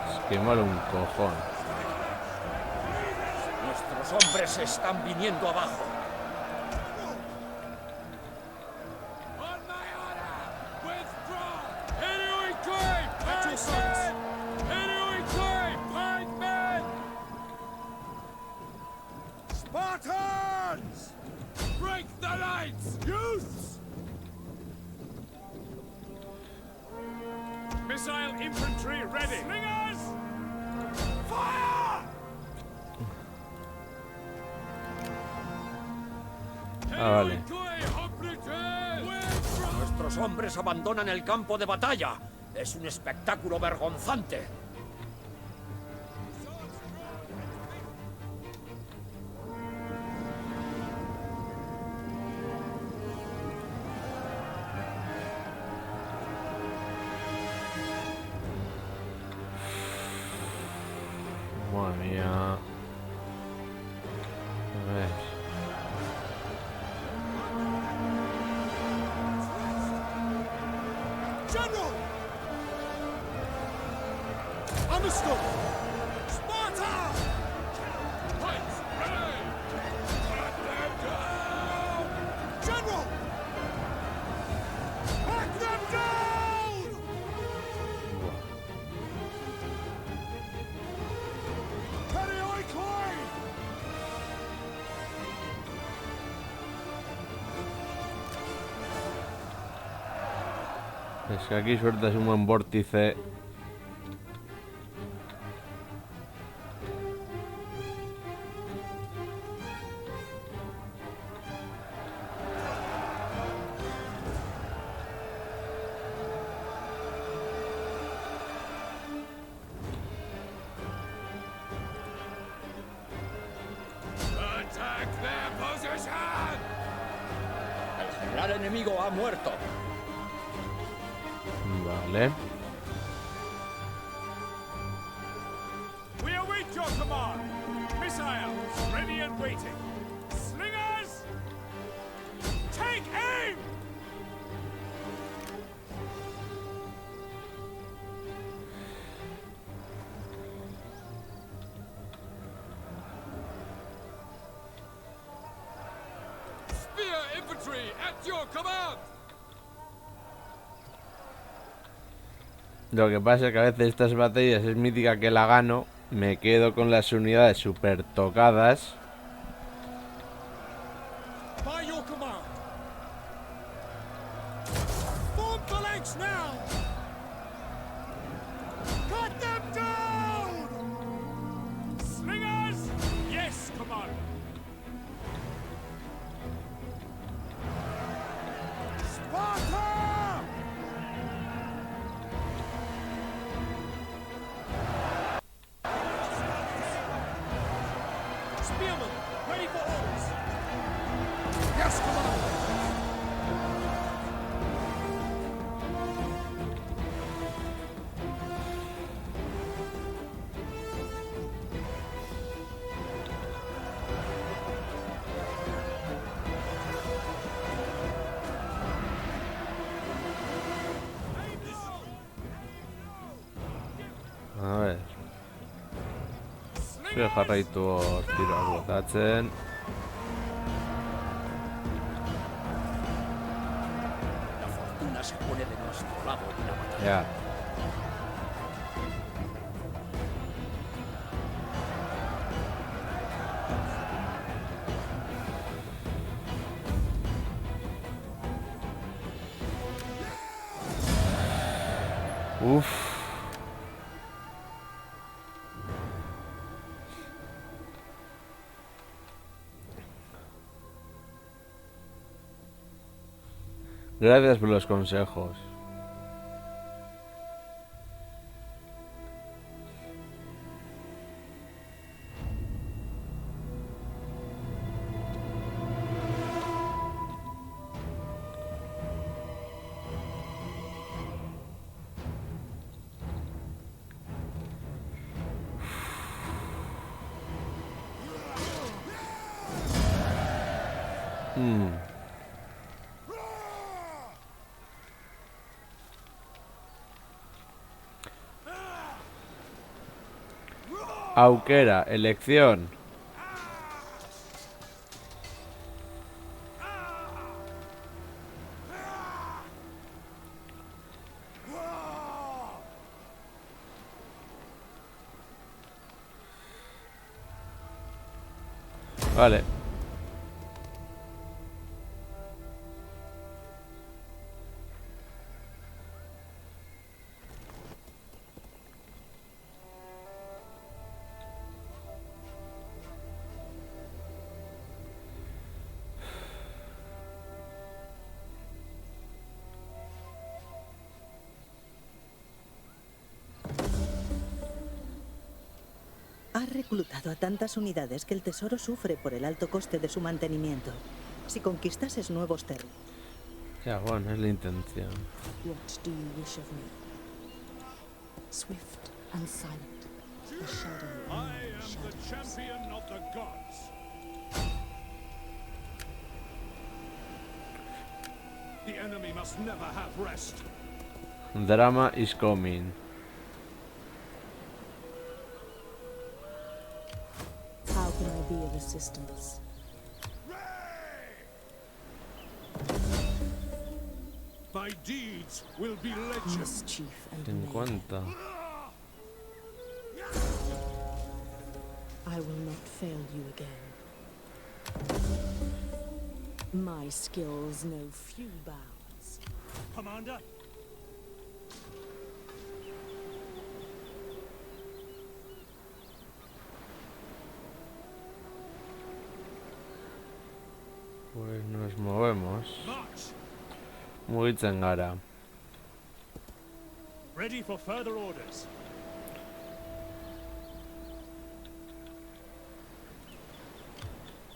[SPEAKER 1] Es que mola un cojón.
[SPEAKER 10] Nuestros hombres están viniendo abajo.
[SPEAKER 8] On my honor! Withdraw! Heroic claim!
[SPEAKER 5] At your service!
[SPEAKER 8] Heroic claim! Find men!
[SPEAKER 5] Spartans!
[SPEAKER 8] Break the lights!
[SPEAKER 5] Youths!
[SPEAKER 6] Missile infantry ready.
[SPEAKER 5] Slingers! Fire!
[SPEAKER 1] Vale.
[SPEAKER 8] Heroic claim! Oblique! Withdraw!
[SPEAKER 10] Nuestros hombres abandonan el campo de batalla. Es un espectáculo vergonzante.
[SPEAKER 1] Madre mía. A ver.
[SPEAKER 5] General! Understood! Sparta!
[SPEAKER 8] Pikes ready! Cut them down!
[SPEAKER 5] General! Hack them down! Periodically!
[SPEAKER 1] Es que aquí sueltas un buen vórtice.
[SPEAKER 8] Attack their position!
[SPEAKER 10] El general enemigo ha muerto.
[SPEAKER 1] Vale.
[SPEAKER 6] We await your command. Missiles ready and waiting. Slingers! Take aim!
[SPEAKER 8] Spear infantry at your command!
[SPEAKER 1] Lo que pasa es que a veces estas batallas es mítica que la gano, me quedo con las unidades super tocadas.
[SPEAKER 5] By your command! Form phalanx now! Cut them down!
[SPEAKER 6] Slingers! Yes, Commander.
[SPEAKER 5] Sparta! Spearmen, ready for orders!
[SPEAKER 8] Yes, Commander.
[SPEAKER 1] A ver. Zuek jarraitu hor tiroak botatzen.
[SPEAKER 10] La fortuna se pone de nuestro lado en la batalla.
[SPEAKER 1] Ja. Uff. Gracias por los consejos. Aukera, elección. Vale.
[SPEAKER 7] Ha reclutado a tantas unidades que el tesoro sufre por el alto coste de su mantenimiento. Si conquistases nuevos territorios.
[SPEAKER 1] Ya, bueno, es la intención.
[SPEAKER 3] What do you wish of me? Swift and silent, the shadow
[SPEAKER 6] I
[SPEAKER 3] among
[SPEAKER 6] am the
[SPEAKER 3] shadows.
[SPEAKER 6] champion of the gods. The enemy must never have rest.
[SPEAKER 1] Drama is coming.
[SPEAKER 3] How can I be of assistance?
[SPEAKER 6] My deeds will be legend.
[SPEAKER 3] Mischief and mayhem.
[SPEAKER 1] 50.
[SPEAKER 3] I will not fail you again. My skills know few bounds.
[SPEAKER 6] Commander,
[SPEAKER 1] Pues nos movemos.
[SPEAKER 6] march.
[SPEAKER 1] Mugitzen gara.
[SPEAKER 6] Ready for further orders.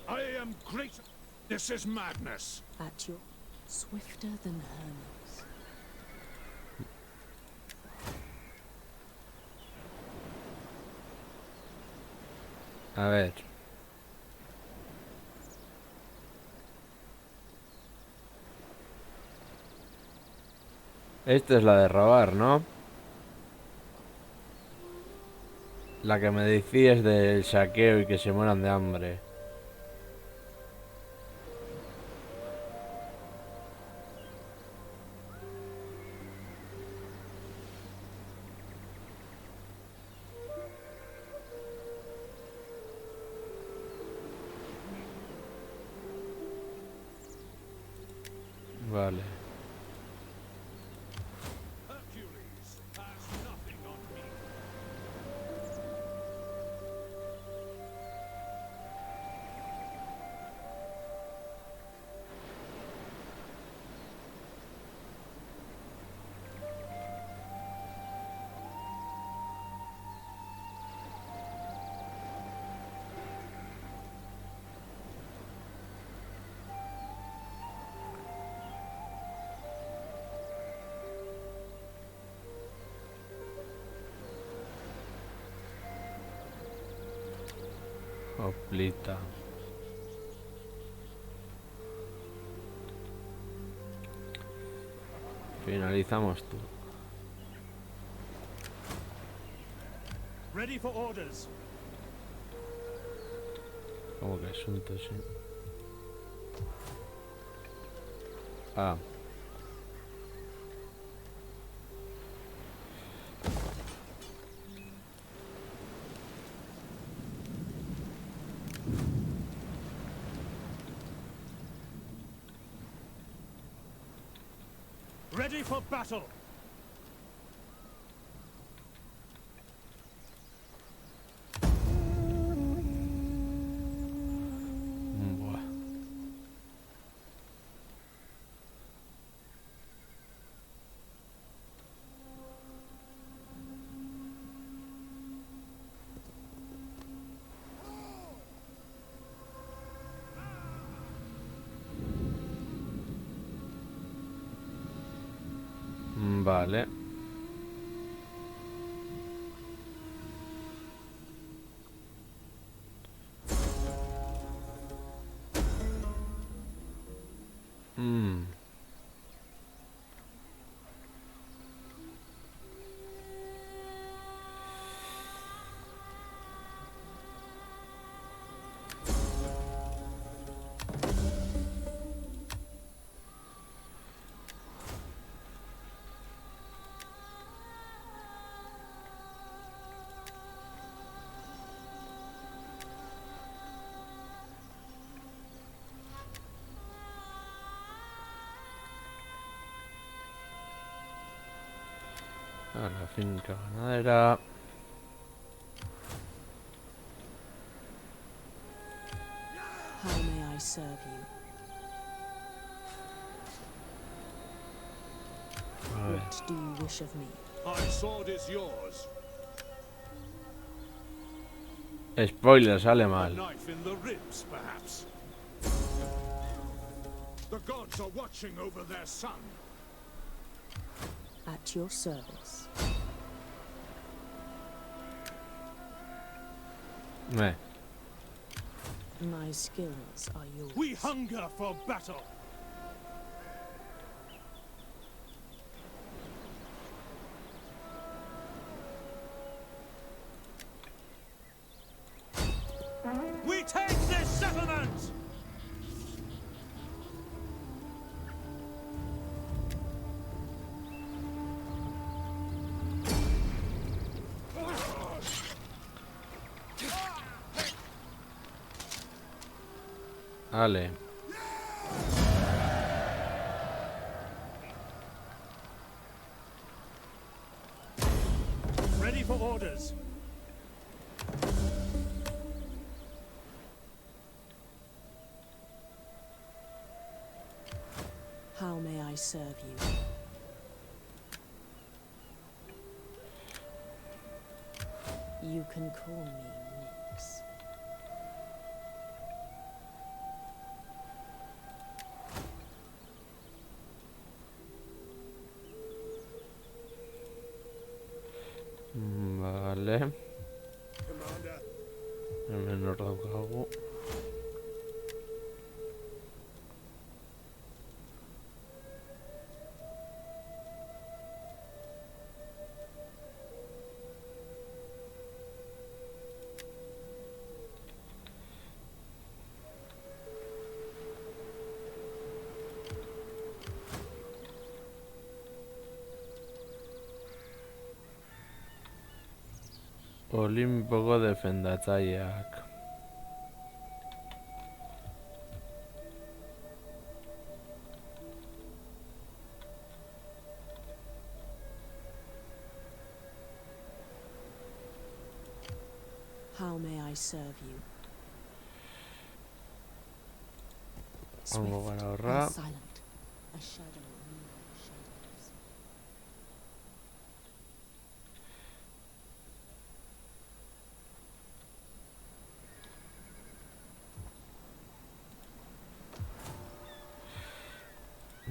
[SPEAKER 6] I am great. This is madness.
[SPEAKER 3] At your swifter than Hermes.
[SPEAKER 1] A ver. Esta es la de robar, ¿no? La que me decías del saqueo y que se mueran de hambre. Vale.
[SPEAKER 6] Hercules has nothing on me.
[SPEAKER 1] Oplita. Finalizamos tú.
[SPEAKER 6] Ready for orders.
[SPEAKER 1] ¿Cómo que asunto, sí? Ah.
[SPEAKER 6] Ready for battle.
[SPEAKER 1] Buah. Vale. A la finca ganadera.
[SPEAKER 3] How may I serve you? What do you wish of me?
[SPEAKER 6] My sword is yours.
[SPEAKER 1] Spoiler, sale
[SPEAKER 6] A
[SPEAKER 1] mal.
[SPEAKER 6] knife in the ribs, perhaps. The gods are watching over their son.
[SPEAKER 3] At your service.
[SPEAKER 1] Meh.
[SPEAKER 3] My skills are yours.
[SPEAKER 6] We hunger for battle. We take this settlement!
[SPEAKER 1] Ale.
[SPEAKER 6] Ready for orders.
[SPEAKER 3] How may I serve you? You can call me Nyx.
[SPEAKER 1] Vale.
[SPEAKER 5] Commander.
[SPEAKER 1] Hemen hor daukagu. Olimpoko defendatzaileak.
[SPEAKER 3] How may I serve you?
[SPEAKER 1] Hongo
[SPEAKER 3] Swift
[SPEAKER 1] gara horra.
[SPEAKER 3] and silent. A shadow in the shadows.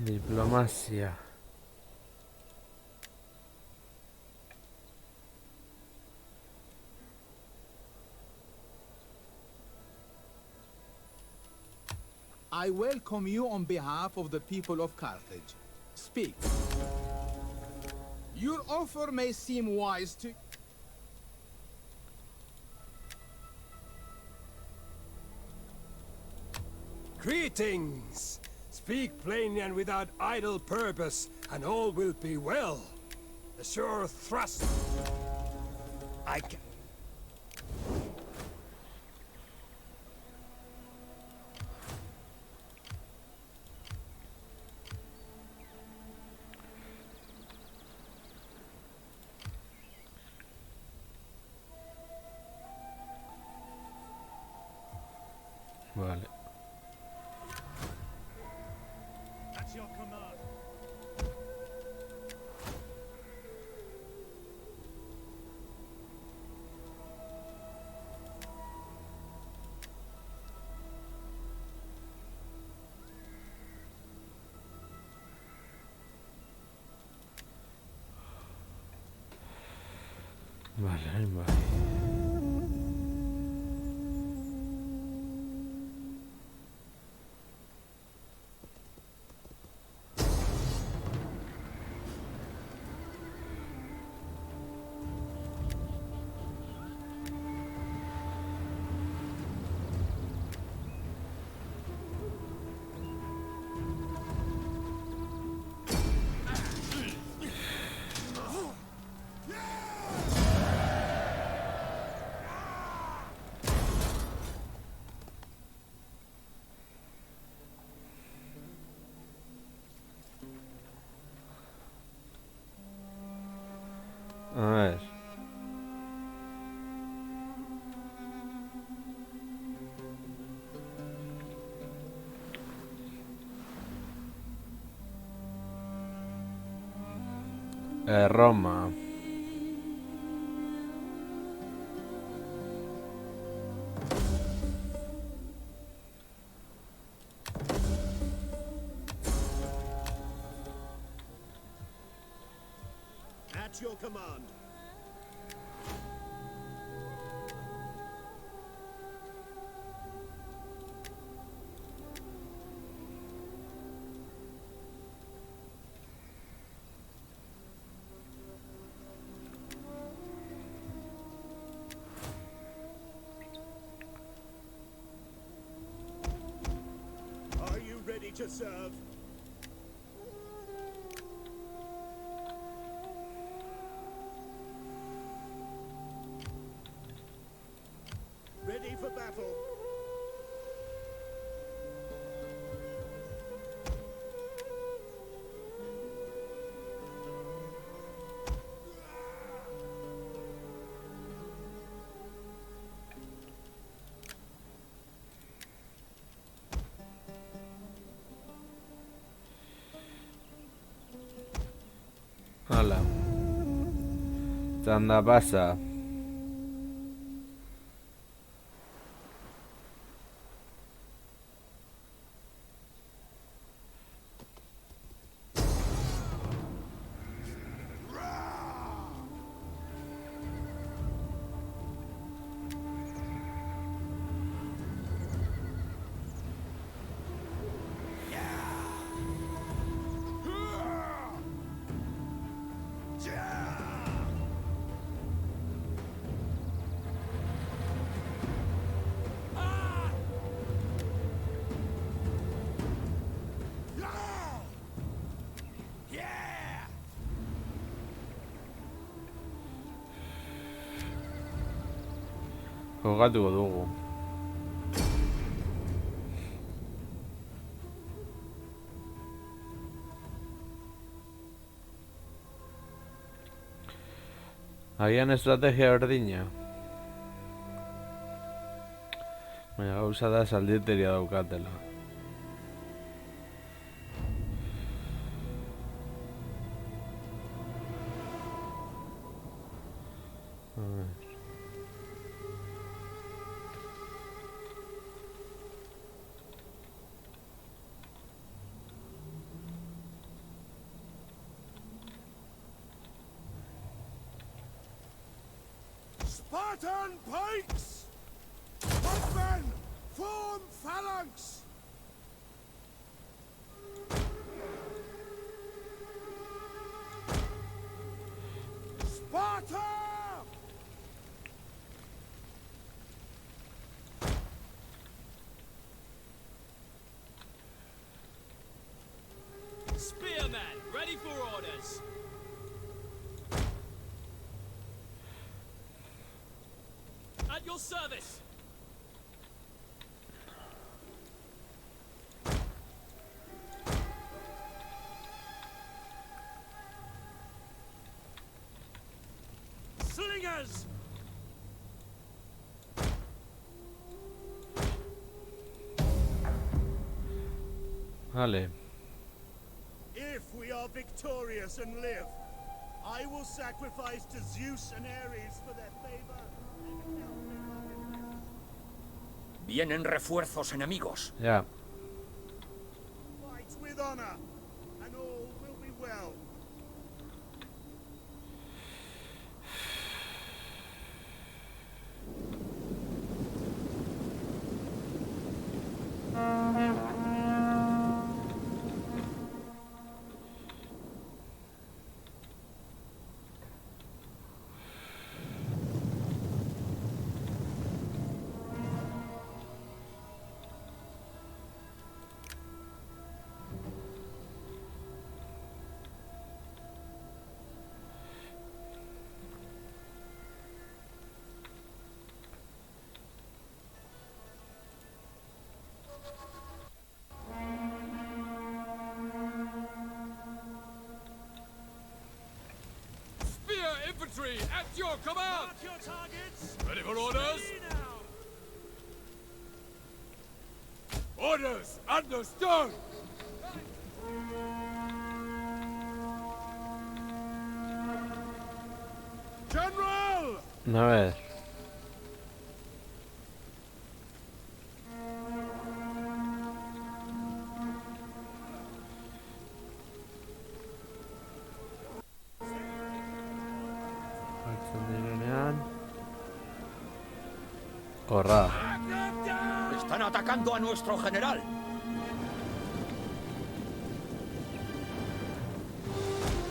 [SPEAKER 1] Diplomazia.
[SPEAKER 9] I welcome you on behalf of the people of Carthage. Speak. Your offer may seem wise to...
[SPEAKER 11] Greetings! Speak plainly and without idle purpose, and all will be well. A sure thrust... I can...
[SPEAKER 1] Vale.
[SPEAKER 6] At your command.
[SPEAKER 1] Vale, vale. A ver. Roma.
[SPEAKER 5] At your command. Are you ready to serve? Ready for battle.
[SPEAKER 1] Hala. Txanda pasa. Jogatuko dugu. Agian estrategia berdina. Baina gauza da salditeria daukatela. A ver.
[SPEAKER 5] Spartan pikes! Footmen, form phalanx!
[SPEAKER 4] Spearmen, ready for orders. At your service. Slingers!
[SPEAKER 1] Vale.
[SPEAKER 5] If we are victorious and live, I will sacrifice to Zeus and Ares for their favor.
[SPEAKER 10] Vienen refuerzos enemigos.
[SPEAKER 1] Ya.
[SPEAKER 5] Fight with honor, and all will be well.
[SPEAKER 8] Spear infantry at your command!
[SPEAKER 6] Mark your targets.
[SPEAKER 8] Ready for orders?
[SPEAKER 6] Ready now.
[SPEAKER 8] Orders understood!
[SPEAKER 6] General!
[SPEAKER 1] A ver. Horra.
[SPEAKER 10] Están atacando a nuestro general.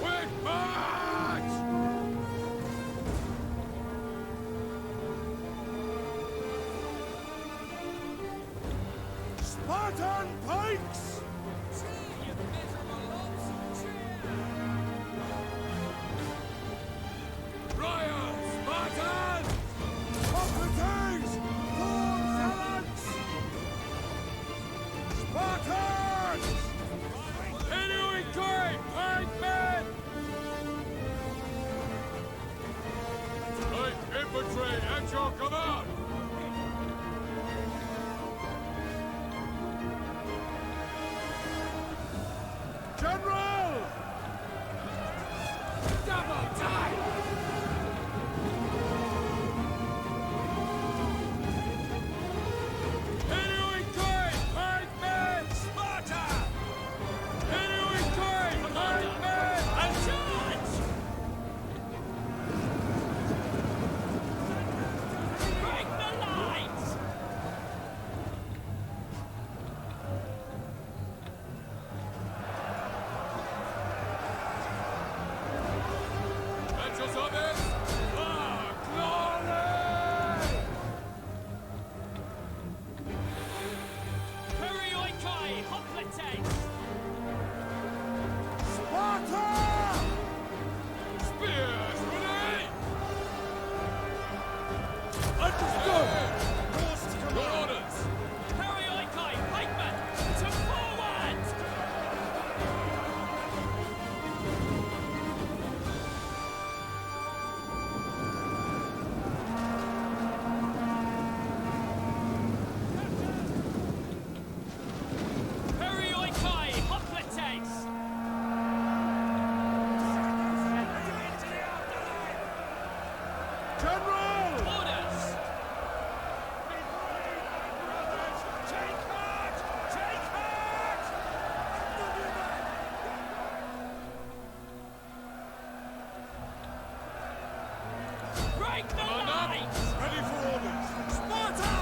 [SPEAKER 8] Quick march!
[SPEAKER 6] Spartan pikes!
[SPEAKER 8] Ryan, Spartans!
[SPEAKER 6] Socrates! Full phalanx! Spartans!
[SPEAKER 8] Continuing going! Fight men! Light infantry at your command!
[SPEAKER 6] General!
[SPEAKER 8] Double time! Continuing going! Fight men!
[SPEAKER 6] Sparta!
[SPEAKER 8] Continuing going! Fight men!
[SPEAKER 4] And charge! Break the lines!
[SPEAKER 8] At your service! Ah, glory!
[SPEAKER 4] Perioikoi, hoplites!
[SPEAKER 6] Sparta!
[SPEAKER 8] Spears ready!
[SPEAKER 6] Understood!
[SPEAKER 8] Your orders!
[SPEAKER 4] Perioikoi, pikemen! To forward! Perioikoi, hoplites!
[SPEAKER 6] General!
[SPEAKER 4] Orders!
[SPEAKER 6] Take heart! Take heart!
[SPEAKER 4] Break the lines!
[SPEAKER 6] Ready for orders! Sparta!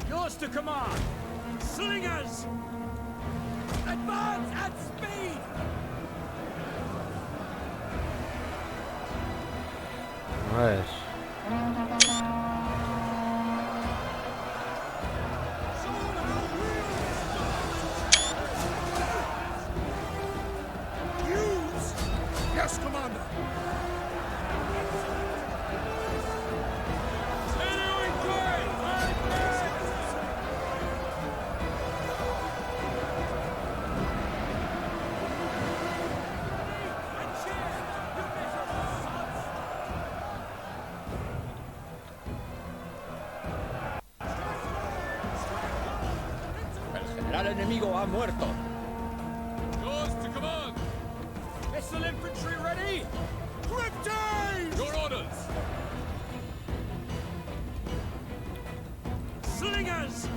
[SPEAKER 6] Yours to command! Slingers! Advance
[SPEAKER 1] A ver.
[SPEAKER 11] Use! Yes, Commander!
[SPEAKER 10] El general enemigo ha muerto.
[SPEAKER 8] Yours to command.
[SPEAKER 10] Missile infantry ready?
[SPEAKER 11] Grimtide!
[SPEAKER 8] Your orders.
[SPEAKER 11] Slingers!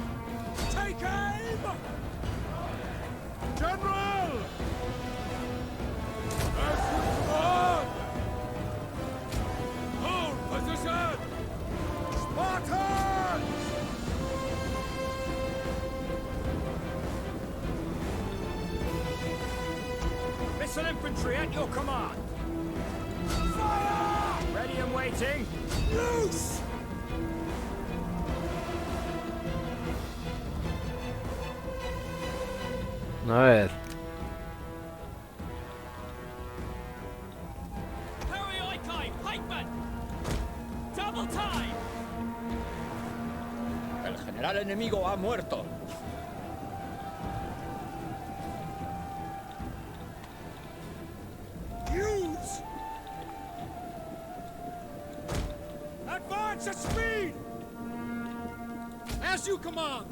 [SPEAKER 11] Take aim! General!
[SPEAKER 8] As you command. Hold position.
[SPEAKER 11] Spartans!
[SPEAKER 10] Missile infantry at your command. Fire! Ready and waiting.
[SPEAKER 11] Loose!
[SPEAKER 1] A ver.
[SPEAKER 4] Perioikoi, pikemen! Double time!
[SPEAKER 10] El general enemigo ha muerto.
[SPEAKER 11] Use! Advance at speed! As you command!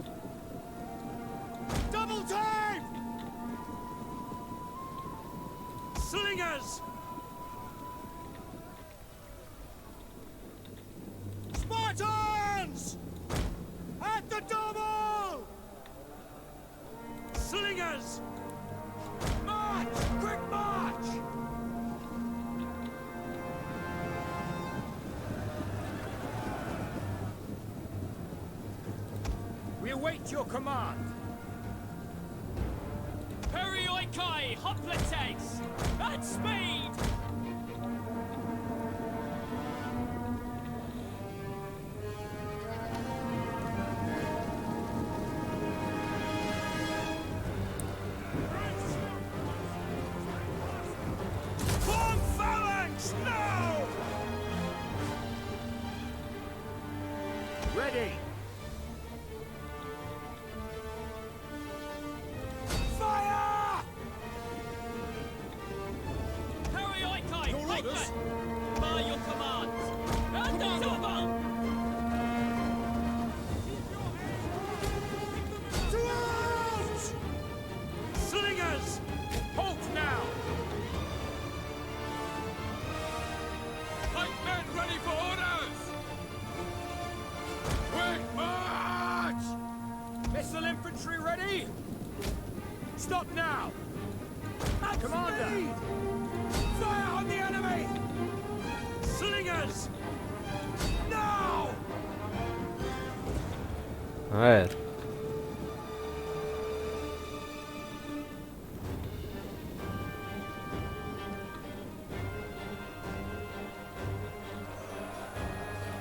[SPEAKER 11] Double time! Slingers! Spartans! At the double! Slingers! March! Quick march!
[SPEAKER 10] We await your command.
[SPEAKER 4] Perioikoi, hoplites! At speed!
[SPEAKER 11] Form phalanx now!
[SPEAKER 10] Ready.
[SPEAKER 11] Fire!
[SPEAKER 4] Perioikoi,
[SPEAKER 11] Your orders?
[SPEAKER 4] pikemen! By your command! At the double!
[SPEAKER 11] To arms! Slingers!
[SPEAKER 10] Halt now.
[SPEAKER 8] Pikemen ready for orders. Quick march.
[SPEAKER 10] Missile infantry ready? Stop now.
[SPEAKER 11] At
[SPEAKER 10] Commander.
[SPEAKER 11] speed! Fire on the enemy! Slingers! Now!
[SPEAKER 1] A ver.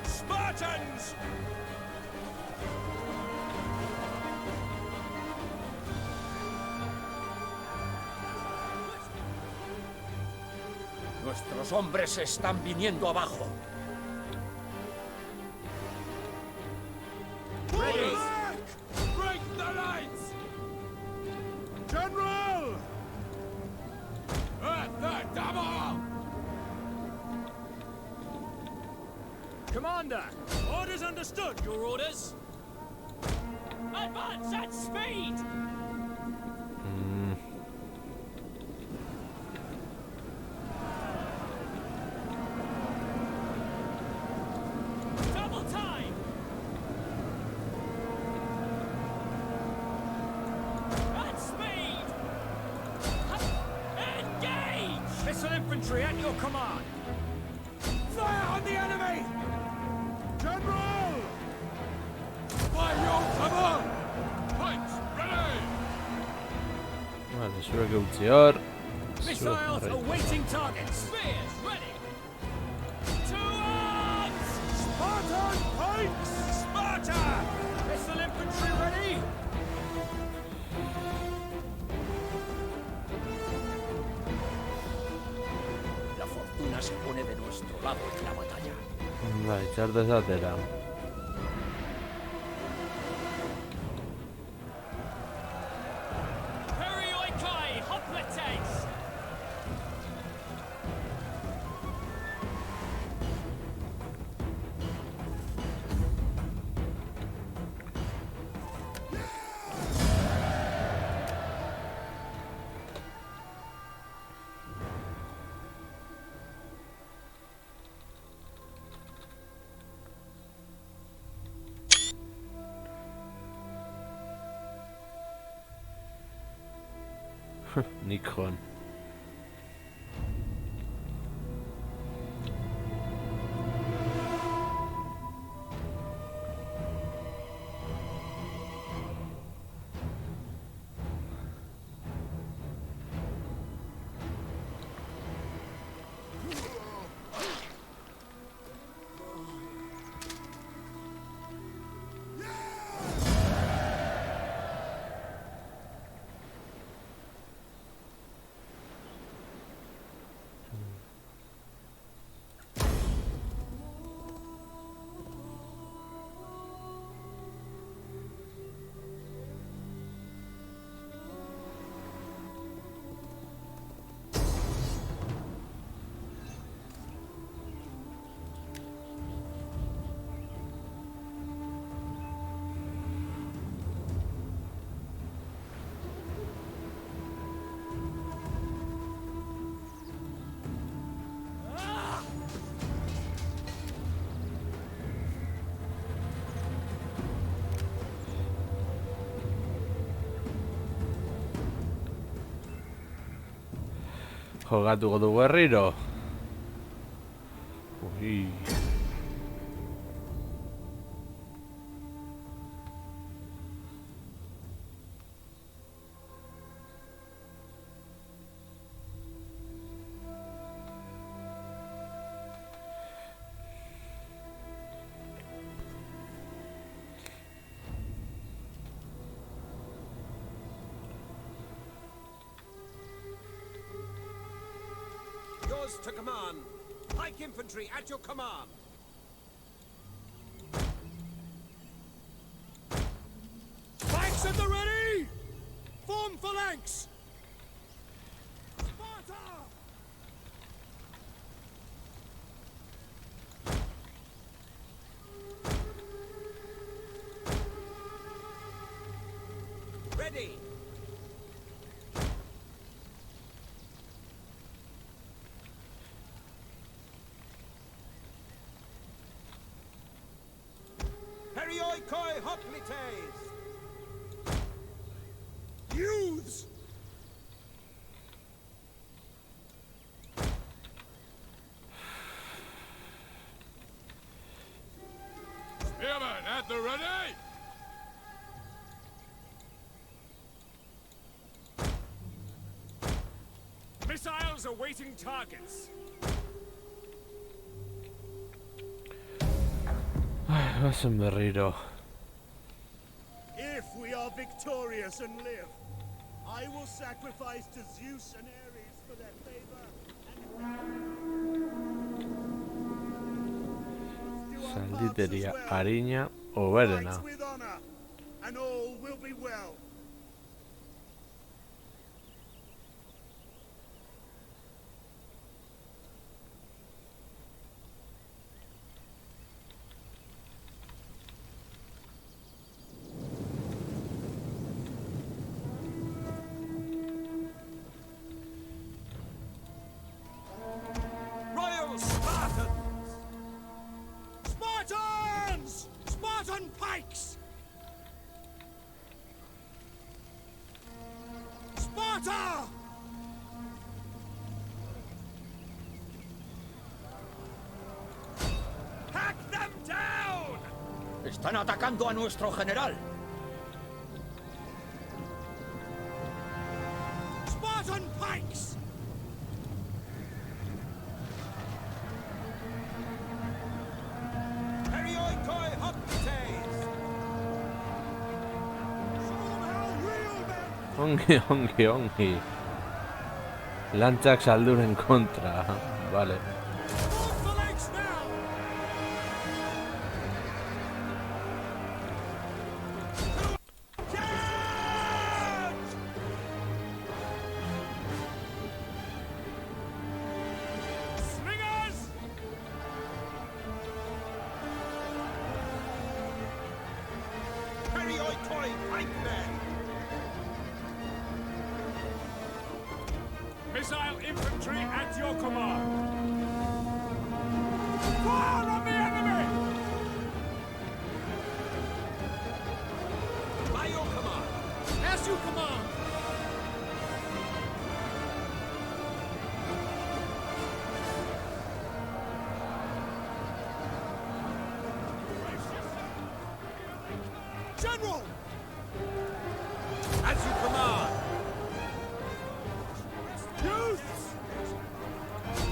[SPEAKER 11] Spartans!
[SPEAKER 10] Nuestros hombres están viniendo abajo. Ready.
[SPEAKER 8] Break the lines.
[SPEAKER 11] General!
[SPEAKER 8] At the double.
[SPEAKER 10] Commander.
[SPEAKER 4] Orders understood, your orders! Advance at speed! Double time! At speed! Engage!
[SPEAKER 10] Missile infantry at your command.
[SPEAKER 11] Fire on the enemy! General!
[SPEAKER 8] By your command. Pikes ready.
[SPEAKER 1] Vale, sube que ultior.
[SPEAKER 10] Missiles awaiting targets.
[SPEAKER 4] Spears ready! To arms!
[SPEAKER 6] Spartan pikes! Sparta! Vessel infantry ready!
[SPEAKER 10] La fortuna se pone de nuestro lado en la batalla.
[SPEAKER 1] Va, echar desatera.
[SPEAKER 6] Perioikoi hoplites!
[SPEAKER 1] Nikon. Jogatuko du berriro. Ui.
[SPEAKER 11] Yours to command. Pike infantry at your command.
[SPEAKER 6] Pikes at the ready! Form phalanx! Sparta!
[SPEAKER 11] Ready. Perioikoi hoplites!
[SPEAKER 5] Youths!
[SPEAKER 8] Spearmen at the ready!
[SPEAKER 6] Missiles awaiting targets.
[SPEAKER 1] Vas un berriro.
[SPEAKER 5] If we are victorious and live, I will sacrifice to Zeus and Ares for their favor.
[SPEAKER 1] Salditeria, Ariña o Verena.
[SPEAKER 5] Fight with honor, and all will be well.
[SPEAKER 11] Royal Spartans! Spartans! Spartan pikes! Sparta! Hack them down!
[SPEAKER 10] Están atacando a nuestro general.
[SPEAKER 11] Spartan pikes!
[SPEAKER 1] Ongi. Lantzak salduren kontra. Vale.
[SPEAKER 6] Missile infantry at your command. Fire on the enemy!
[SPEAKER 10] By your command.
[SPEAKER 6] As you command.
[SPEAKER 11] General!
[SPEAKER 10] As you command.
[SPEAKER 11] Youths!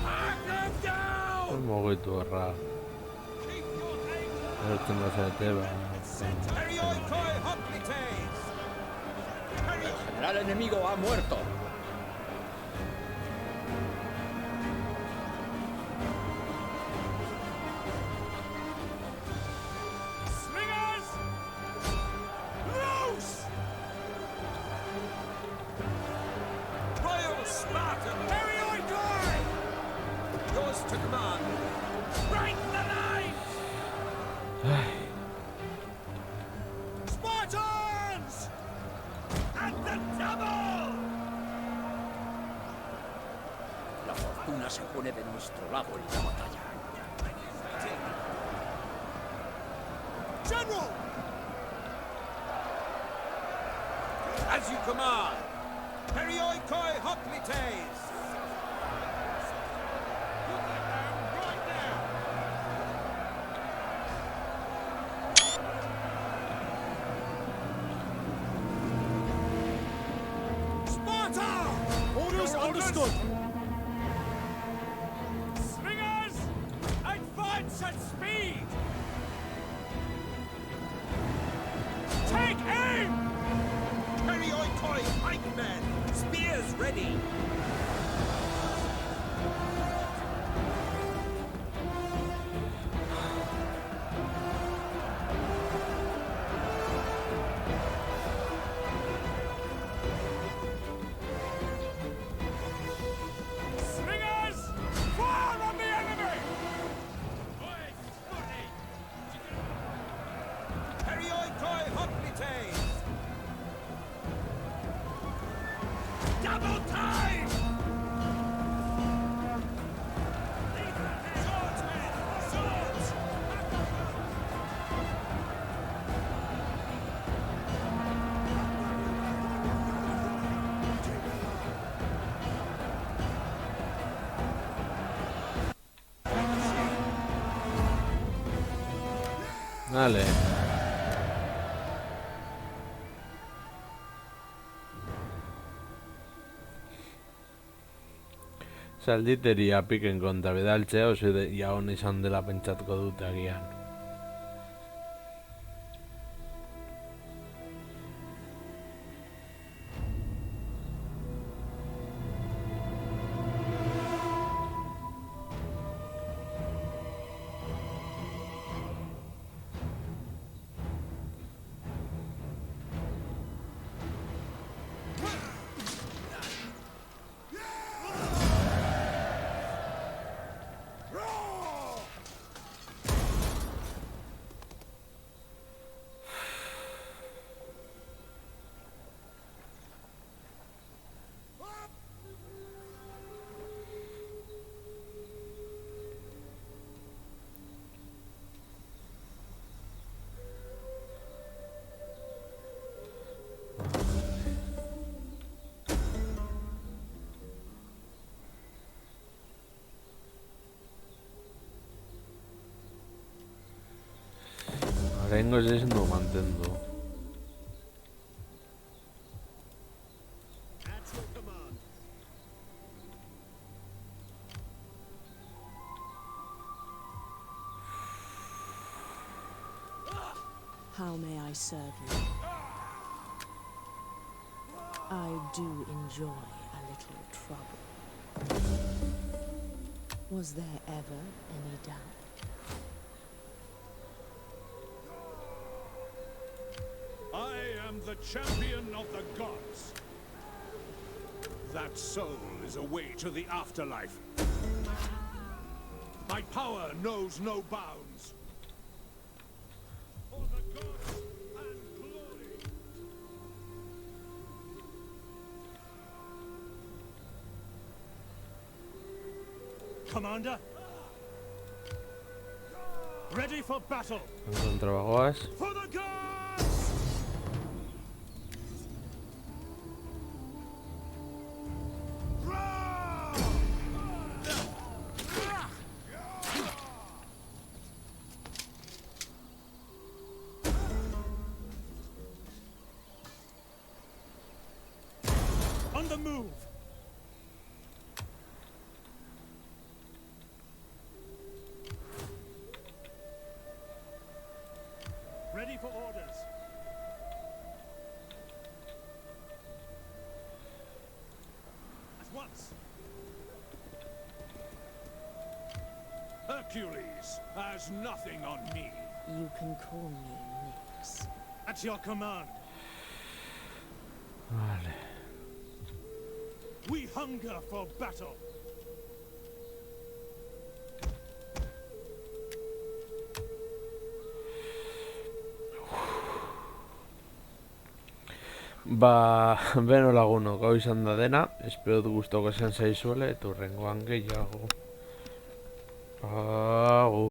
[SPEAKER 10] Hack them down!
[SPEAKER 1] Mugitu erra. Ertzen bazarete,
[SPEAKER 10] Periodicoi hoplites! El general enemigo ha muerto.
[SPEAKER 6] Slingers! Loose!
[SPEAKER 10] Royal Spartan!
[SPEAKER 6] Periodicoi!
[SPEAKER 10] Yours to command.
[SPEAKER 6] Break the line! Spartans! At the double!
[SPEAKER 10] La fortuna se pone de nuestro lado en la batalla.
[SPEAKER 11] General!
[SPEAKER 10] As you command. Periodicoi hoplites!
[SPEAKER 6] Sparta! Orders understood. Slingers, advance at speed! Take aim!
[SPEAKER 10] Periodicoi pikemen! Spears ready!
[SPEAKER 6] Slingers, fire on the enemy!
[SPEAKER 10] Periodicoi hoplites!
[SPEAKER 6] Double time! Swordsmen, swords!
[SPEAKER 1] Vale. Zalditeria piken kontra bidaltzea oso ideia hona izan dela pentsatuko dute agian. Oraingoz ez no mantendu.
[SPEAKER 5] At your command.
[SPEAKER 3] How may I serve you? I do enjoy a little trouble. Was there ever any doubt?
[SPEAKER 6] I am the champion of the gods. That soul is a way to the afterlife. My power knows no bounds. For the gods and glory. Commander? Ready for battle.
[SPEAKER 1] Contra bagoaz.
[SPEAKER 6] For the gods! On the move! Ready for orders. At once. Hercules has nothing on me.
[SPEAKER 3] You can call me Nyx.
[SPEAKER 6] At your command.
[SPEAKER 1] Vale.
[SPEAKER 6] We hunger for battle.
[SPEAKER 1] Ba, beno lagunok, hau izan da dena. Espero gustoko izan zaizuela eta hurrengoan gehiago. Agur.